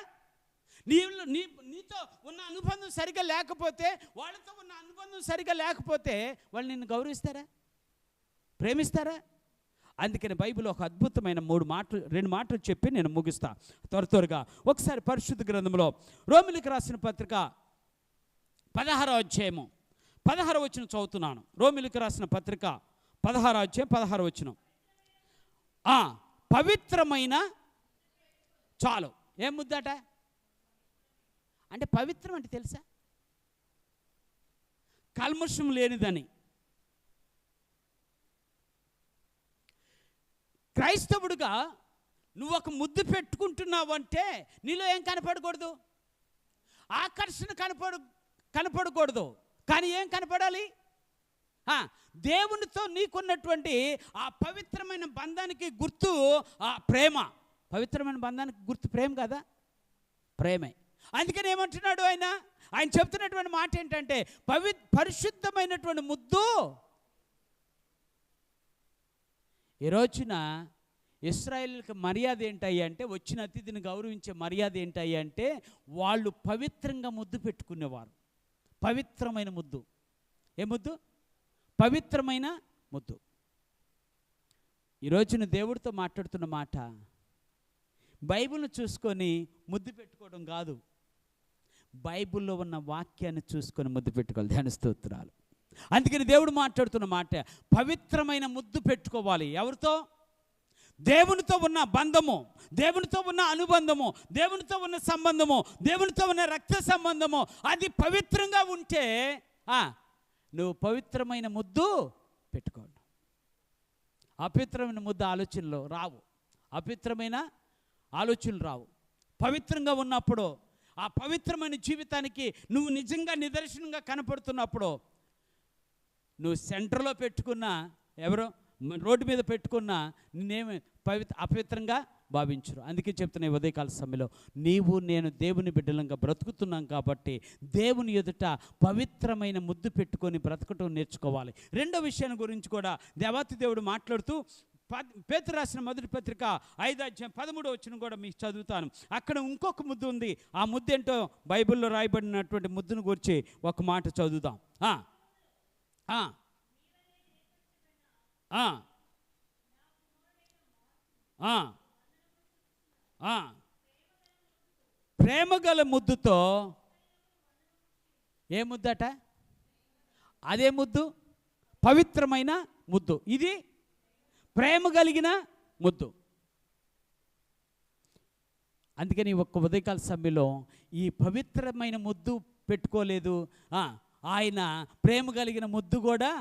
S1: నీతో ఉన్న అనుబంధం సరిగా లేకపోతే, వాళ్ళతో ఉన్న అనుబంధం సరిగా లేకపోతే వాళ్ళు నిన్ను గౌరవిస్తారా? ప్రేమిస్తారా? అందుకని బైబిల్ ఒక అద్భుతమైన 2 మాటలు చెప్పి నేను ముగిస్తా త్వరగా. ఒకసారి పరిశుద్ధ గ్రంథంలో రోమిలికి రాసిన పత్రిక 16వ అధ్యాయము 16వ వచనం చదువుతున్నాను. రోమిలికి రాసిన పత్రిక 16వ అధ్యాయం 16వ వచనం. పవిత్రమైన, చాలు. ఏం ముద్దట అంటే? పవిత్రం అంటే తెలుసా? కల్మషం లేనిదని. క్రైస్తవుడుగా నువ్వు ఒక ముద్దు పెట్టుకుంటున్నావంటే నీలో ఏం కనపడకూడదు? ఆకర్షణ కనపడకూడదు. కానీ ఏం కనపడాలి? దేవునితో నీకున్నటువంటి ఆ పవిత్రమైన బంధానికి గుర్తు ప్రేమ. పవిత్రమైన బంధానికి గుర్తు ప్రేమ కదా, ప్రేమే. అందుకని ఏమంటున్నాడు ఆయన చెప్తున్నటువంటి మాట ఏంటంటే, పరిశుద్ధమైనటువంటి ముద్దు. ఈ రోజున ఇశ్రాయేలుకి మర్యాద ఏంటయ్యా అంటే, వచ్చిన అతిథిని గౌరవించే మర్యాద ఏంటయ్యా అంటే, వాళ్ళు పవిత్రంగా ముద్దు పెట్టుకునేవారు. పవిత్రమైన ముద్దు. ఏ ముద్దు? పవిత్రమైన ముద్దు. ఈ రోజున దేవుడితో మాట్లాడుతున్న మాట, బైబిల్ను చూసుకొని ముద్దు పెట్టుకోవడం కాదు, బైబిల్లో ఉన్న వాక్యాన్ని చూసుకొని ముద్దు పెట్టుకోవాలి. ధ్యాన స్తోత్రాలు. అందుకని దేవుడు మాట్లాడుతున్న మాట, పవిత్రమైన ముద్దు పెట్టుకోవాలి. ఎవరితో? దేవునితో ఉన్న బంధము, దేవునితో ఉన్న అనుబంధము, దేవునితో ఉన్న సంబంధము, దేవునితో ఉన్న రక్త సంబంధము, అది పవిత్రంగా ఉంటే నువ్వు పవిత్రమైన ముద్దు పెట్టుకోండి. అపవిత్రమైన ముద్దు ఆలోచనలు రావు, అపవిత్రమైన ఆలోచనలు రావు. పవిత్రంగా ఉన్నప్పుడు, ఆ పవిత్రమైన జీవితానికి నువ్వు నిజంగా నిదర్శనంగా కనపడుతున్నప్పుడు, నువ్వు సెంటర్లో పెట్టుకున్నా, ఎవరో రోడ్డు మీద పెట్టుకున్నా, నేనేమి అపవిత్రంగా భావించరు. అందుకే చెప్తున్న ఈ ఉదయకాల సమయంలో నీవు నేను దేవుని బిడ్డలంగా బ్రతుకుతున్నాం కాబట్టి దేవుని ఎదుట పవిత్రమైన ముద్దు పెట్టుకొని బ్రతకటం నేర్చుకోవాలి. రెండో విషయాన్ని గురించి కూడా దేవాతి దేవుడు మాట్లాడుతూ పేతురు రాసిన మొదటి పత్రిక 5:13 కూడా మీకు చదువుతాను. అక్కడ ఇంకొక ముద్దు ఉంది. ఆ ముద్దు ఏంటో బైబిల్లో రాయబడినటువంటి ముద్దును గురించి ఒక మాట చదువుదాం. ప్రేమగల ముద్దుతో ఏ ముద్దట? అదే ముద్దు, పవిత్రమైన ముద్దు. ఇది ప్రేమ కలిగిన ముద్దు. అందుకని ఒక్క ఉదయకాల సమయంలో ఈ పవిత్రమైన ముద్దు పెట్టుకోలేదు, ఆయన ప్రేమ కలిగిన ముద్దు కూడా,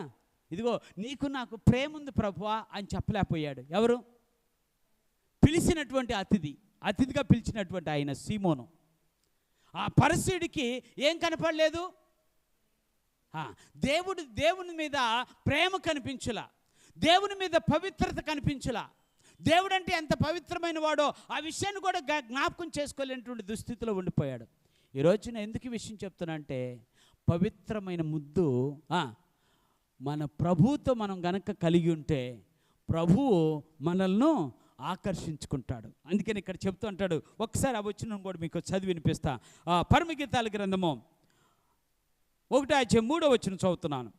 S1: ఇదిగో నీకు నాకు ప్రేమ ఉంది ప్రభువా అని చెప్పలేకపోయాడు. ఎవరు? పిలిచినటువంటి అతిథిగా పిలిచినటువంటి ఆయన సీమోను. ఆ పరిసయుడికి ఏం కనపడలేదు? దేవుని మీద ప్రేమ కనిపించలా, దేవుని మీద పవిత్రత కనిపించలా. దేవుడు అంటే ఎంత పవిత్రమైన వాడో ఆ విషయాన్ని కూడా జ్ఞాపకం చేసుకోలేనటువంటి దుస్థితిలో ఉండిపోయాడు. ఈరోజు నేను ఎందుకు ఈ విషయం చెప్తున్నా అంటే, పవిత్రమైన ముద్దు మన ప్రభువుతో మనం గనక కలిగి ఉంటే ప్రభువు మనల్ని ఆకర్షించుకుంటాడు. అందుకని ఇక్కడ చెప్తూ అంటాడు. ఒకసారి ఆ వచనం కూడా మీకు చదివి వినిపిస్తా. పరమగీతాల గ్రంథము 1:3 చదువుతున్నాను.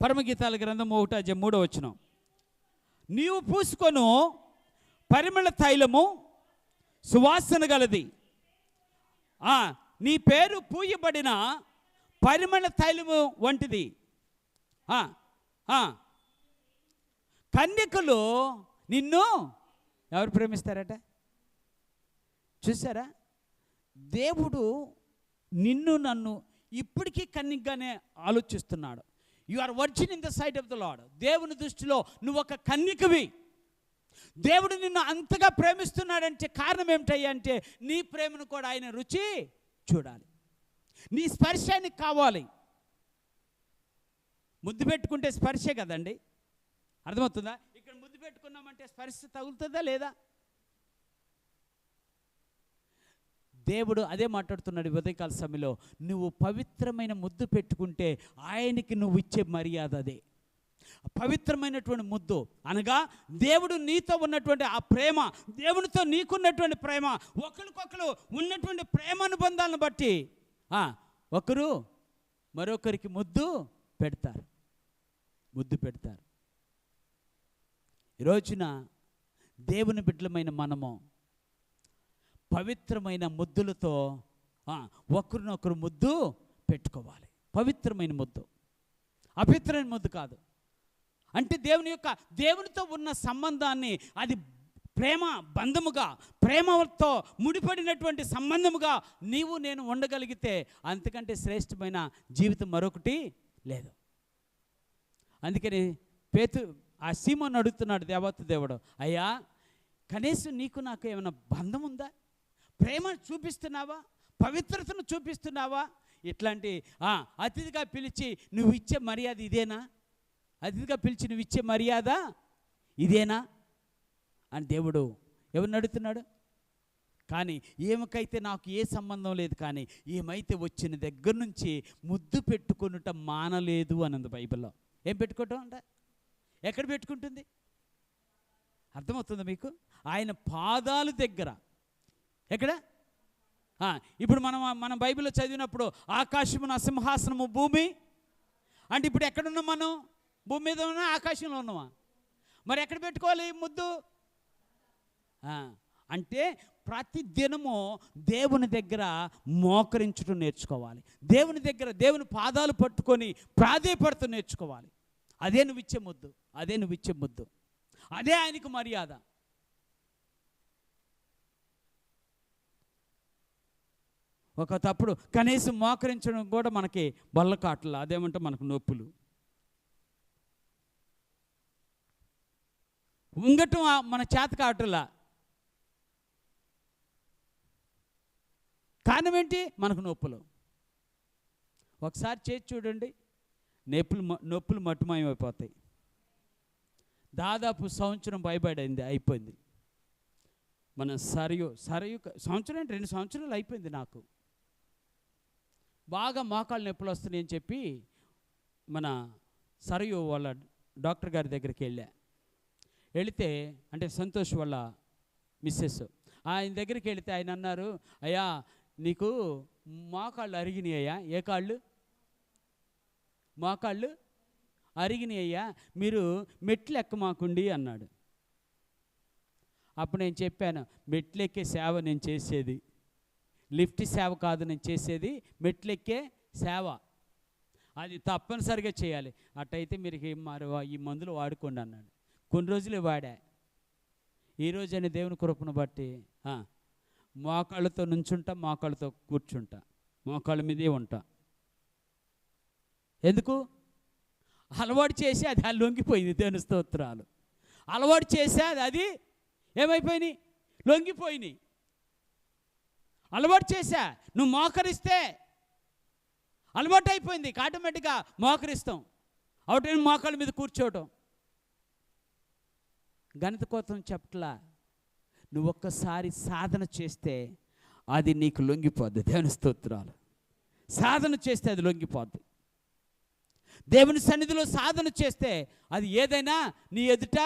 S1: పరమగీతాల గ్రంథం 1:3. నీవు పూసుకొను పరిమళ తైలము సువాసన గలది, నీ పేరు పూయబడిన పరిమళ తైలము వంటిది. కన్యకలు నిన్ను ఎవరు ప్రేమిస్తారట? చూసారా? దేవుడు నిన్ను నన్ను ఇప్పటికీ కన్యకగానే ఆలోచిస్తున్నాడు. You are virgin in the sight of the Lord. దేవుని దృష్టిలో నువ్వు ఒక కన్యకవి. దేవుడు నిన్ను అంతగా ప్రేమిస్తున్నాడంటే కారణం ఏమిటయ్యా అంటే, నీ ప్రేమను కూడా ఆయన రుచి చూడాలి, నీ స్పర్శానికి కావాలి. ముద్దు పెట్టుకుంటే స్పర్శే కదండి, అర్థమవుతుందా? ఇక్కడ ముద్దు పెట్టుకున్నామంటే స్పర్శ తగులుతుందా లేదా? దేవుడు అదే మాట్లాడుతున్నాడు ఉదయకాల సమయంలో. నువ్వు పవిత్రమైన ముద్దు పెట్టుకుంటే ఆయనకి నువ్వు ఇచ్చే మర్యాద అదే. పవిత్రమైనటువంటి ముద్దు అనగా దేవుడు నీతో ఉన్నటువంటి ఆ ప్రేమ, దేవునితో నీకున్నటువంటి ప్రేమ, ఒకరికొకరు ఉన్నటువంటి ప్రేమ అనుబంధాలను బట్టి ఒకరు మరొకరికి ముద్దు పెడతారు. ఈ రోజున దేవుని బిడ్డలమైన మనము పవిత్రమైన ముద్దులతో ఒకరినొకరు ముద్దు పెట్టుకోవాలి. పవిత్రమైన ముద్దు, అపవిత్రమైన ముద్దు కాదు. అంటే దేవునితో ఉన్న సంబంధాన్ని అది ప్రేమ బంధముగా, ప్రేమతో ముడిపడినటువంటి సంబంధముగా నీవు నేను ఉండగలిగితే అంతకంటే శ్రేష్టమైన జీవితం మరొకటి లేదు. అందుకని ఆ సీమోను అడుగుతున్నాడు దేవత దేవుడు, అయ్యా కనీసం నీకు నాకు ఏమైనా బంధం ఉందా? ప్రేమను చూపిస్తున్నావా? పవిత్రతను చూపిస్తున్నావా? ఇట్లాంటి అతిథిగా పిలిచి నువ్వు ఇచ్చే మర్యాద ఇదేనా? అతిథిగా పిలిచి నువ్వు ఇచ్చే మర్యాద ఇదేనా అని దేవుడు ఎవరిని అడుగుతున్నాడు? కానీ ఏమకైతే నాకు ఏ సంబంధం లేదు, కానీ ఏమైతే వచ్చిన దగ్గర నుంచి ముద్దు పెట్టుకొనుట మానలేదు అన్నది బైబిల్లో. ఏం పెట్టుకోవటం అంట? ఎక్కడ పెట్టుకుంటుంది? అర్థమవుతుందా మీకు? ఆయన పాదాలు దగ్గర. ఎక్కడ? ఇప్పుడు మనం బైబిల్లో చదివినప్పుడు ఆకాశము నా సింహాసనము భూమి అంటే ఇప్పుడు ఎక్కడున్నాం మనం? భూమి మీద ఉన్నా, ఆకాశంలో ఉన్నామా? మరి ఎక్కడ పెట్టుకోవాలి ముద్దు? అంటే ప్రతి దినము దేవుని దగ్గర మోకరించడం నేర్చుకోవాలి. దేవుని దగ్గర దేవుని పాదాలు పట్టుకొని ప్రాధేయపడుతూ నేర్చుకోవాలి. అదే నువ్వు ఇచ్చే ముద్దు, అదే ఆయనకు మర్యాద. ఒక తప్పుడు కనీసం మోకరించడం కూడా మనకి బల్లకాటలు, అదేమంటే మనకు నొప్పులు. ఉంగటం మన చేత కావట్లా. కారణం ఏంటి? మనకు నొప్పులు. ఒకసారి చేసి చూడండి, నొప్పులు మట్టుమయమైపోతాయి. దాదాపు సంవత్సరం భయపడింది, అయిపోయింది. మన సరియు సంవత్సరం అంటే 2 సంవత్సరాలు అయిపోయింది. నాకు బాగా మోకాళ్ళు నొప్పులు వస్తున్నాయి అని చెప్పి మన సరియు వాళ్ళ డాక్టర్ గారి దగ్గరికి వెళితే అంటే సంతోష్ వాళ్ళ మిస్సెస్ ఆయన దగ్గరికి వెళితే ఆయన అన్నారు, అయ్యా నీకు మోకాళ్ళు అరిగినాయి అయ్యా. ఏ కాళ్ళు? మోకాళ్ళు అరిగినాయి అయ్యా, మీరు మెట్లు ఎక్కమాకుండి అన్నాడు. అప్పుడు నేను చెప్పాను, మెట్లు ఎక్కే సేవ నేను చేసేది, లిఫ్ట్ సేవ కాదు నేను చేసేది, మెట్లు ఎక్కే సేవ. అది తప్పనిసరిగా చేయాలి. అట్టయితే మీరు ఈ మందులు వాడుకోండి అన్నాడు. కొన్ని రోజులే వాడా. ఈరోజు అని దేవుని కృపను బట్టి మోకాళ్ళతో నుంచుంటా, మోకాళ్ళతో కూర్చుంటా, మోకాళ్ళ మీదే ఉంటా. ఎందుకు? అలవాటు చేసి అది లొంగిపోయింది. దేవుని స్తోత్రాలు. అలవాటు చేసే అది ఏమైపోయినాయి? లొంగిపోయినాయి. అలవాటు చేశా, నువ్వు మోకరిస్తే అలవాటు అయిపోయింది, ఆటోమేటిక్గా మోకరిస్తాం. అవుటే మోకాళ్ళ మీద కూర్చోవటం. గణిత కోసం చెప్పట్లా, నువ్వు ఒక్కసారి సాధన చేస్తే అది నీకు లొంగిపోద్ది. దేవుని స్తోత్రాలు. సాధన చేస్తే అది లొంగిపోద్ది. దేవుని సన్నిధిలో సాధన చేస్తే అది ఏదైనా నీ ఎదుట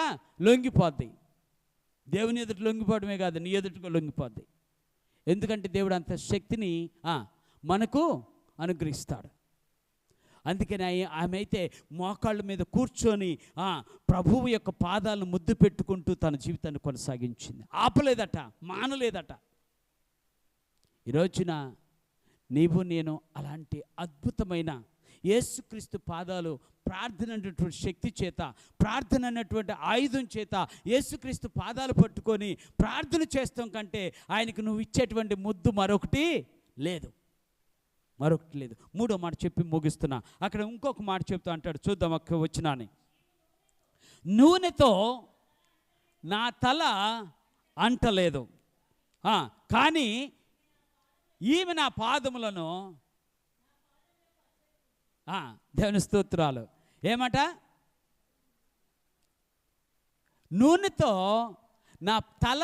S1: లొంగిపోద్ది. దేవుని ఎదుట లొంగిపోవడమే కాదు, నీ ఎదుటగా లొంగిపోద్ది. ఎందుకంటే దేవుడు అంత శక్తిని మనకు అనుగ్రహిస్తాడు. అందుకని ఆమె అయితే మోకాళ్ళ మీద కూర్చొని ప్రభువు యొక్క పాదాలను ముద్దు పెట్టుకుంటూ తన జీవితాన్ని కొనసాగించింది. ఆపలేదట, మానలేదట. ఈరోజున నీవు నేను అలాంటి అద్భుతమైన యేసుక్రీస్తు పాదాలు ప్రార్థన అనేటువంటి శక్తి చేత, ప్రార్థన అన్నటువంటి ఆయుధం చేత యేసుక్రీస్తు పాదాలు పట్టుకొని ప్రార్థన చేస్తాం కంటే ఆయనకు నువ్వు ఇచ్చేటువంటి ముద్దు మరొకటి లేదు. మూడో మాట చెప్పి ముగిస్తున్నా. అక్కడ ఇంకొక మాట చెప్తూ అంటాడు, చూద్దాం అక్క వచ్చినాని. నూనెతో నా తల అంటలేదు, కానీ ఈమె నా పాదములను దేవుని స్తోత్రాలు. ఏమట? నూనెతో నా తల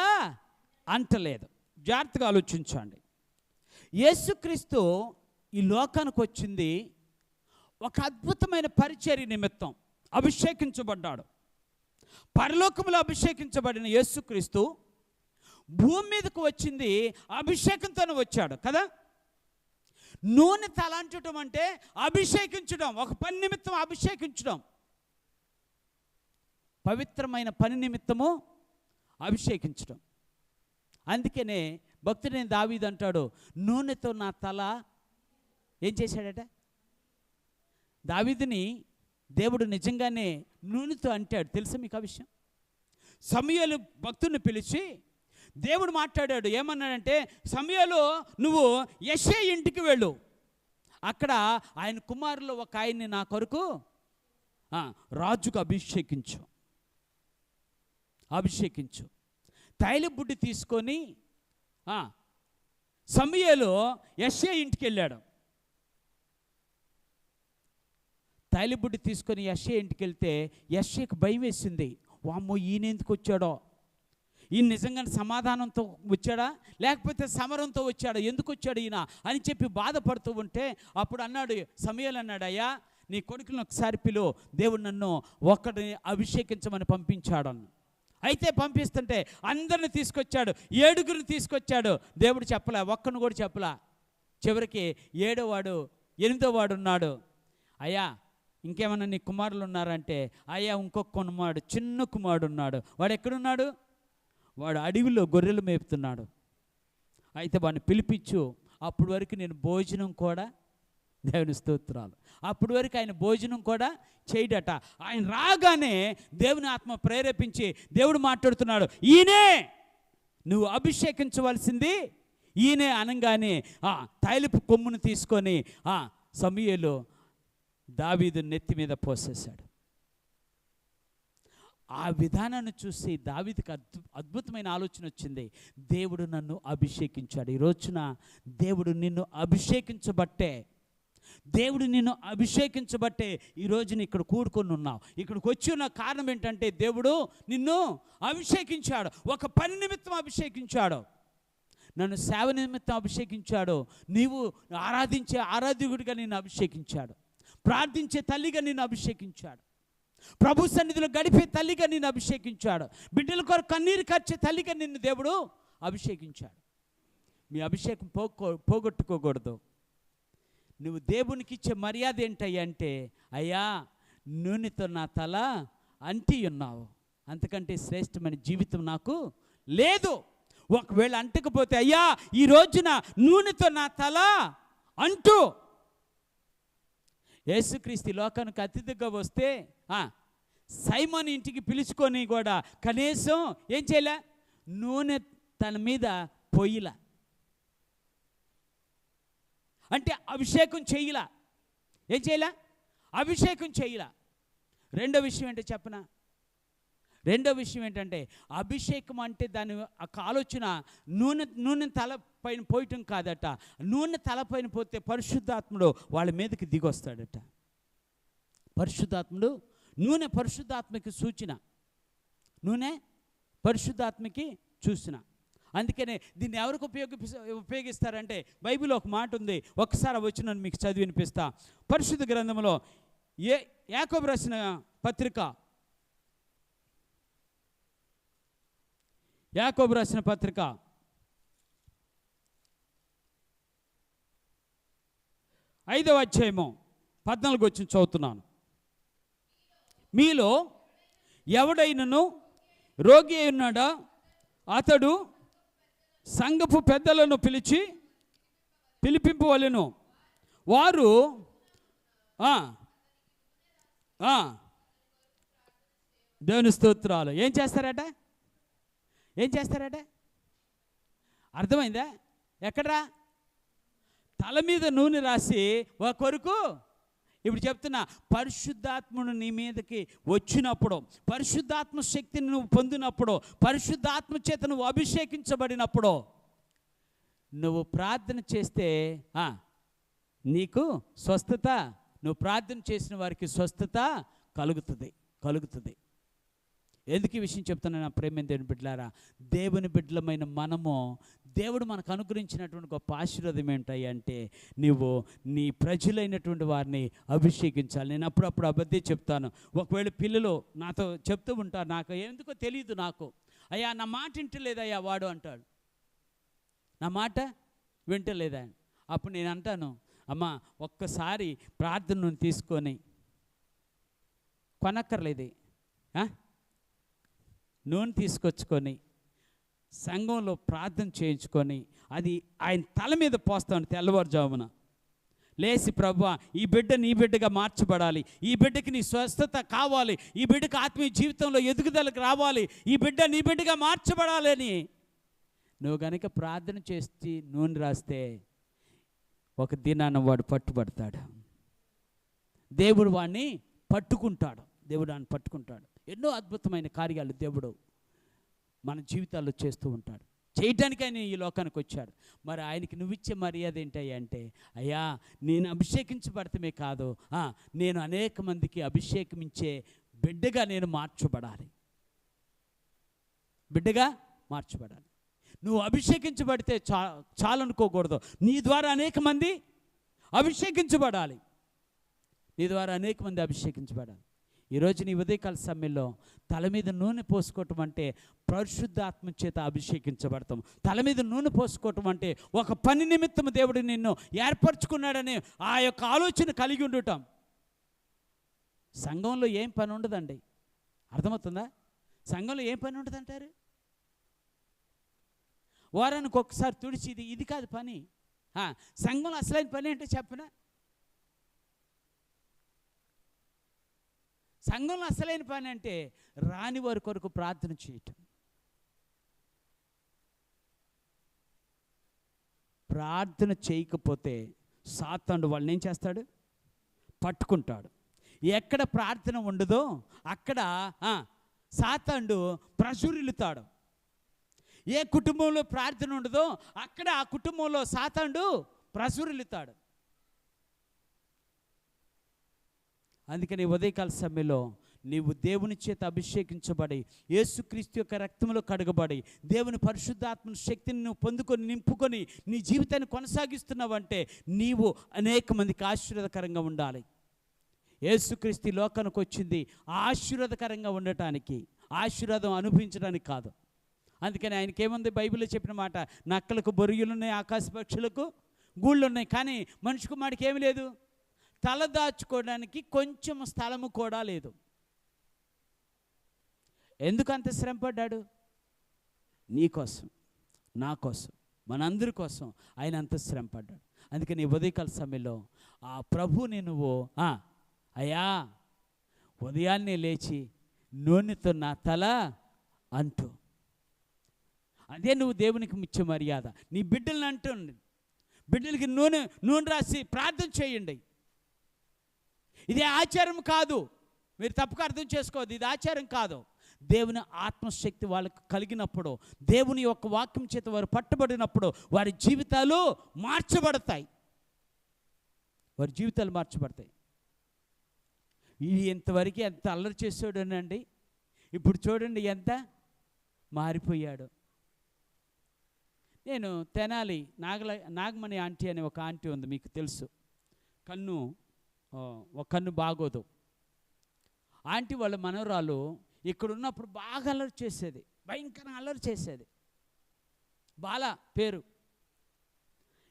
S1: అంటలేదు. జాగ్రత్తగా ఆలోచించండి. యేసుక్రీస్తు ఈ లోకానికి వచ్చింది ఒక అద్భుతమైన పరిచర్య నిమిత్తం. అభిషేకించబడ్డాడు. పరలోకములో అభిషేకించబడిన యేసుక్రీస్తు భూమి మీదకు వచ్చింది అభిషేకంతోనే వచ్చాడు కదా. నూనె తలంచడం అంటే అభిషేకించడం, ఒక పని నిమిత్తం అభిషేకించడం, పవిత్రమైన పని నిమిత్తము అభిషేకించడం. అందుకనే భక్తుడైన దావీదు అంటాడు, నూనెతో నా తల ఏం చేశాడట? దావీదుని దేవుడు నిజంగానే నూనెతో అంటాడు. తెలుసా మీకు ఆ విషయం? సమూయేలు భక్తుడిని పిలిచి దేవుడు మాట్లాడాడు. ఏమన్నాడంటే, సమూయేలు నువ్వు యెషయా ఇంటికి వెళ్ళు, అక్కడ ఆయన కుమారులు ఒక ఆయన్ని నా కొరకు రాజుకు అభిషేకించు. తైలబుడ్డి తీసుకొని సమూయేలు యెషయా ఇంటికి వెళ్ళాడు. తైలబుడ్డి తీసుకొని యెషయా ఇంటికి వెళ్తే యెషయాకు భయం వేసింది. వామ్మో, ఈయన ఎందుకు వచ్చాడో, ఈయన నిజంగా సమాధానంతో వచ్చాడా లేకపోతే సమరంతో వచ్చాడా, ఎందుకు వచ్చాడు ఈయన అని చెప్పి బాధపడుతూ ఉంటే అప్పుడు అన్నాడు, సమూయేలు అన్నాడు, అయ్యా నీ కొడుకులను ఒకసారి పిలు, దేవుడు నన్ను ఒక్కడిని అభిషేకించమని పంపించాడు. అయితే పంపిస్తుంటే అందరిని తీసుకొచ్చాడు, 7గురిని తీసుకొచ్చాడు. దేవుడు చెప్పలే, ఒక్కను కూడా చెప్పలా. చివరికి 8వ వాడు ఉన్నాడు. అయ్యా ఇంకేమన్నా నీ కుమారులు ఉన్నారంటే, అయ్యా ఇంకొక కుమారుడు, చిన్న కుమారుడు ఉన్నాడు. వాడు ఎక్కడున్నాడు? వాడు అడవిలో గొర్రెలు మేపుతున్నాడు. అయితే వాడిని పిలిపించు, అప్పటి వరకు నేను భోజనం కూడా, దేవుని స్తోత్రాలు, అప్పటి వరకు ఆయన భోజనం కూడా చేయడట. ఆయన రాగానే దేవుని ఆత్మ ప్రేరేపించి దేవుడు మాట్లాడుతున్నాడు, ఈయనే నువ్వు అభిషేకించవలసింది, ఈయనే అనగానే తైలపు కొమ్మును తీసుకొని సమూయేలు దావీదు నెత్తి మీద పోసేశాడు. ఆ విధానాన్ని చూసి దావీదుకి అద్భుతమైన ఆలోచన వచ్చింది. దేవుడు నన్ను అభిషేకించాడు. ఈ రోజున దేవుడు నిన్ను అభిషేకించబట్టే దేవుడు నిన్ను అభిషేకించబట్టే ఈరోజు నీ ఇక్కడ కూడుకొని ఉన్నావు. ఇక్కడికి వచ్చి ఉన్న కారణం ఏంటంటే దేవుడు నిన్ను అభిషేకించాడు, ఒక పని నిమిత్తం అభిషేకించాడు, నన్ను సేవ నిమిత్తం అభిషేకించాడు, నీవు ఆరాధించే ఆరాధకుడిగా నిన్ను అభిషేకించాడు, ప్రార్థించే తల్లిగా నిన్ను అభిషేకించాడు, ప్రభు సన్నిధిలో గడిపే తల్లిగా నిన్ను అభిషేకించాడు, బిడ్డల కొరకు కన్నీరు కార్చే తల్లిగా నిన్ను దేవుడు అభిషేకించాడు. మీ అభిషేకం పోగొట్టుకోకూడదు. నువ్వు దేవునికి ఇచ్చే మర్యాద ఏంటంటే, అయ్యా నూనెతో నా తల అంటి ఉన్నావు, అంతకంటే శ్రేష్టమైన జీవితం నాకు లేదు. ఒకవేళ అంటకపోతే, అయ్యా ఈ రోజున నూనెతో నా తల అంటూ. యేసుక్రీస్తు లోకానికి అతిథిగా వస్తే సైమోన్ ఇంటికి పిలుచుకొని కూడా కనీసం ఏం చేయలే, నూనె తన మీద పొయ్యిలా, అంటే అభిషేకం చేయలా. ఏం చేయలా? అభిషేకం చేయలా. రెండో విషయం ఏంటో చెప్పనా? రెండో విషయం ఏంటంటే, అభిషేకం అంటే దాని ఒక ఆలోచన నూనె తలపైన పోయటం కాదట. నూనె తలపైన పోతే పరిశుద్ధాత్ముడు వాళ్ళ మీదకి దిగొస్తాడట. పరిశుద్ధాత్ముడు, నూనె పరిశుద్ధాత్మకి సూచన, నూనె పరిశుద్ధాత్మకి సూచన. అందుకనే దీన్ని ఎవరికి ఉపయోగిస్తారంటే, బైబిల్లో ఒక మాట ఉంది, ఒకసారి వచ్చిన మీకు చదివి వినిపిస్తా. పరిశుద్ధ గ్రంథంలో యాకోబు రాసిన పత్రిక, యాకోబు రాసిన పత్రిక 5వ అధ్యాయము 14 వచ్చి చదువుతున్నాను. మీలో ఎవడైనను రోగి అయి ఉన్నాడా, అతడు సంఘపు పెద్దలను పిలిపింపవలెను. వారు దేవుని స్తోత్రాలు ఏం చేస్తారట? అర్థమైందా? ఎక్కడ్రా? తల మీద నూనె రాసి ఒక కొరకు. ఇప్పుడు చెప్తున్నా, పరిశుద్ధాత్ముడు నీ మీదకి వచ్చినప్పుడు, పరిశుద్ధాత్మ శక్తిని నువ్వు పొందినప్పుడు, పరిశుద్ధాత్మ చేత నువ్వు అభిషేకించబడినప్పుడు, నువ్వు ప్రార్థన చేస్తే నీకు స్వస్థత, నువ్వు ప్రార్థన చేసిన వారికి స్వస్థత కలుగుతుంది. ఎందుకు ఈ విషయం చెప్తున్నా? ప్రేమ దేవుని బిడ్డలారా, దేవుని బిడ్డలమైన మనము, దేవుడు మనకు అనుగ్రహించినటువంటి గొప్ప ఆశీర్వాదం ఏంటాయి అంటే, నువ్వు నీ ప్రజలైనటువంటి వారిని అభిషేకించాలి. నేను అప్పుడప్పుడు అబద్ధం చెప్తాను. ఒకవేళ పిల్లలు నాతో చెప్తూ ఉంటారు, నాకు ఎందుకో తెలియదు, నాకు అయ్యా నా మాట వింటలేదయ్యా వాడు అంటాడు, నా మాట వింటలేదా. అప్పుడు నేను అంటాను, అమ్మ ఒక్కసారి ప్రార్థనను తీసుకొని, కొనక్కర్లేదు, నూనె తీసుకొచ్చుకొని సంఘంలో ప్రార్థన చేయించుకొని అది ఆయన తల మీద పోస్తాను. తెల్లవారుజామున లేచి, ప్రభువా ఈ బిడ్డ నీ బిడ్డగా మార్చబడాలి, ఈ బిడ్డకి నీ స్వస్థత కావాలి, ఈ బిడ్డకి ఆత్మీయ జీవితంలో ఎదుగుదలకు రావాలి, ఈ బిడ్డ నీ బిడ్డగా మార్చబడాలని నువ్వు కనుక ప్రార్థన చేసి నూనె రాస్తే, ఒక దినాన వాడు పట్టుబడతాడు. దేవుడు వాడిని పట్టుకుంటాడు. ఎన్నో అద్భుతమైన కార్యాలు దేవుడు మన జీవితాల్లో చేస్తూ ఉంటాడు. చేయటానికి ఆయన ఈ లోకానికి వచ్చాడు. మరి ఆయనకి నువ్విచ్చే మర్యాద ఏంటంటే, అయ్యా నేను అభిషేకించబడటమే కాదు, నేను అనేక మందికి అభిషేకించే బిడ్డగా నేను మార్చబడాలి. నువ్వు అభిషేకించబడితే చాలనుకోకూడదు. నీ ద్వారా అనేక మంది అభిషేకించబడాలి. ఈరోజు నీ ఉదయకాల సమయంలో తల మీద నూనె పోసుకోవటం అంటే పరిశుద్ధాత్మ చేత అభిషేకించబడతాం. తల మీద నూనె పోసుకోవటం అంటే ఒక పని నిమిత్తం దేవుడు నిన్ను ఏర్పరచుకున్నాడని ఆ యొక్క ఆలోచన కలిగి ఉండటం. సంఘంలో ఏం పని ఉండదండి. అర్థమవుతుందా? సంఘంలో ఏం పని ఉండదంటారు? వారానికి ఒక్కసారి తుడిచి ఇది కాదు పని. సంఘంలో అసలైన పని అంటే చెప్పనా? సంఘంలో అసలైన పని అంటే రాని వారి కొరకు ప్రార్థన చేయటం. ప్రార్థన చేయకపోతే సాతానుడు వాళ్ళని ఏం చేస్తాడు? పట్టుకుంటాడు. ఎక్కడ ప్రార్థన ఉండదో అక్కడ సాతానుడు ప్రచురిల్లుతాడు. ఏ కుటుంబంలో ప్రార్థన ఉండదో అక్కడ ఆ కుటుంబంలో సాతానుడు ప్రచురిల్లుతాడు. అందుకని ఉదయకాల సమయంలో నీవు దేవుని చేత అభిషేకించబడి యేసుక్రీస్తు యొక్క రక్తంలో కడగబడి దేవుని పరిశుద్ధాత్మ శక్తిని నువ్వు పొందుకొని నింపుకొని నీ జీవితాన్ని కొనసాగిస్తున్నావంటే నీవు అనేక మందికి ఆశీర్వాదకరంగా ఉండాలి. యేసుక్రీస్తు లోకానికి వచ్చింది ఆశీర్వాదకరంగా ఉండటానికి, ఆశీర్వాదం అనుభవించడానికి కాదు. అందుకని ఆయనకి ఏముంది బైబిల్లో చెప్పిన మాట, నక్కలకు బొరియలు ఉన్నాయి, ఆకాశ పక్షులకు గూళ్ళు ఉన్నాయి, కానీ మనిషి కుమారుడికి ఏమి లేదు, తల దాచుకోవడానికి కొంచెం స్థలము కూడా లేదు. ఎందుకు అంత శ్రమ పడ్డాడు? నీ కోసం, నా కోసం, మనందరి కోసం ఆయన అంత శ్రమ పడ్డాడు. అందుకని ఉదయకాల సమయంలో ఆ ప్రభుని నువ్వు అయ్యా ఉదయాన్నే లేచి నూనెతో నా తల అంటూ, అదే నువ్వు దేవునికి ముఖ్య మర్యాద. నీ బిడ్డలను అంటుంది, బిడ్డలకి నూనె రాసి ప్రార్థన చేయండి. ఇది ఆచారం కాదు, మీరు తప్పుగా అర్థం చేసుకోవద్దు, ఇది ఆచారం కాదు. దేవుని ఆత్మశక్తి వాళ్ళకు కలిగినప్పుడు, దేవుని యొక్క వాక్యం చేత వారు పట్టబడినప్పుడు వారి జీవితాలు మార్చబడతాయి, వారి జీవితాలు మార్చబడతాయి. ఇంతవరకు ఎంత అల్లరి చేసాడనండి, ఇప్పుడు చూడండి ఎంత మారిపోయాడు. నేను తెనాలి నాగమణి ఆంటీ అనే ఒక ఆంటీ ఉంది, మీకు తెలుసు. ఒక కన్ను బాగోదు. ఆంటీ వాళ్ళ మనవరాలు ఇక్కడ ఉన్నప్పుడు బాగా అల్లరి చేసేది, భయంకరంగా అల్లరి చేసేది. బాల పేరు,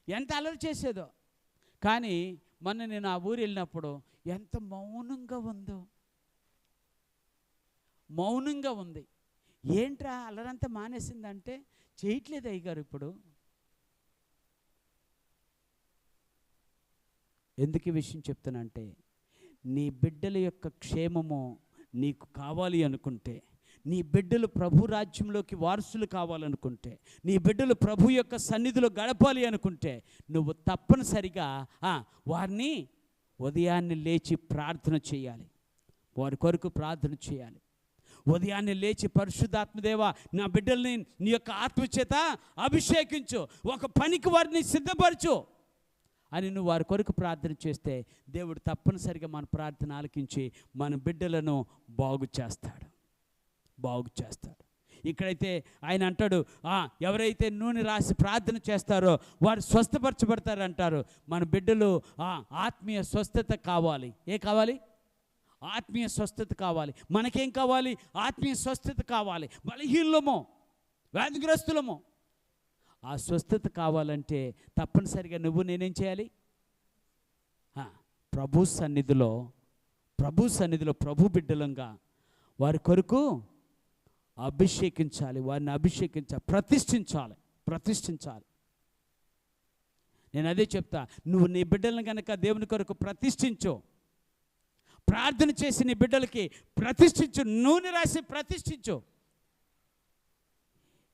S1: ఎంత అల్లరి చేసేదో. కానీ మొన్న నేను ఆ ఊరు వెళ్ళినప్పుడు ఎంత మౌనంగా ఉందో, మౌనంగా ఉంది. ఏంట్రా అల్లరంతా మానేసిందంటే, చేయట్లేదు అయ్యగారు ఇప్పుడు. ఎందుకు ఈ విషయం చెప్తానంటే, నీ బిడ్డల యొక్క క్షేమము నీకు కావాలి అనుకుంటే, నీ బిడ్డలు ప్రభు రాజ్యంలోకి వారసులు కావాలనుకుంటే, నీ బిడ్డలు ప్రభు యొక్క సన్నిధిలో గడపాలి అనుకుంటే, నువ్వు తప్పనిసరిగా వారిని ఉదయాన్నే లేచి ప్రార్థన చేయాలి, వారి కొరకు ప్రార్థన చేయాలి. ఉదయాన్నే లేచి పరిశుద్ధాత్మదేవా నా బిడ్డల్ని నీ యొక్క ఆత్మచేత అభిషేకించు, ఒక పనికి వారిని సిద్ధపరచు అని నువ్వు వారి కొరకు ప్రార్థన చేస్తే దేవుడు తప్పనిసరిగా మన ప్రార్థన ఆలకించి మన బిడ్డలను బాగు చేస్తాడు. ఇక్కడైతే ఆయన అంటాడు, ఎవరైతే నూనె రాసి ప్రార్థన చేస్తారో వారు స్వస్థపరచబడతారు అంటారు. మన బిడ్డలు ఆత్మీయ స్వస్థత కావాలి. కావాలి? ఆత్మీయ స్వస్థత కావాలి. మనకేం కావాలి? ఆత్మీయ స్వస్థత కావాలి. బలహీనమో వ్యాధిగ్రస్తులమో ఆ స్వస్థత కావాలంటే తప్పనిసరిగా నేనేం చేయాలి? ప్రభు సన్నిధిలో ప్రభు బిడ్డలంగా వారి కొరకు అభిషేకించాలి, వారిని ప్రతిష్ఠించాలి. నేను అదే చెప్తా, నువ్వు నీ బిడ్డలను కనుక దేవుని కొరకు ప్రతిష్ఠించు, ప్రార్థన చేసి నీ బిడ్డలకి ప్రతిష్ఠించు, నూనె రాసి ప్రతిష్ఠించు.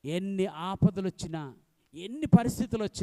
S1: ఎన్ని ఆపదలు వచ్చినా, ఎన్ని పరిస్థితులు వచ్చినా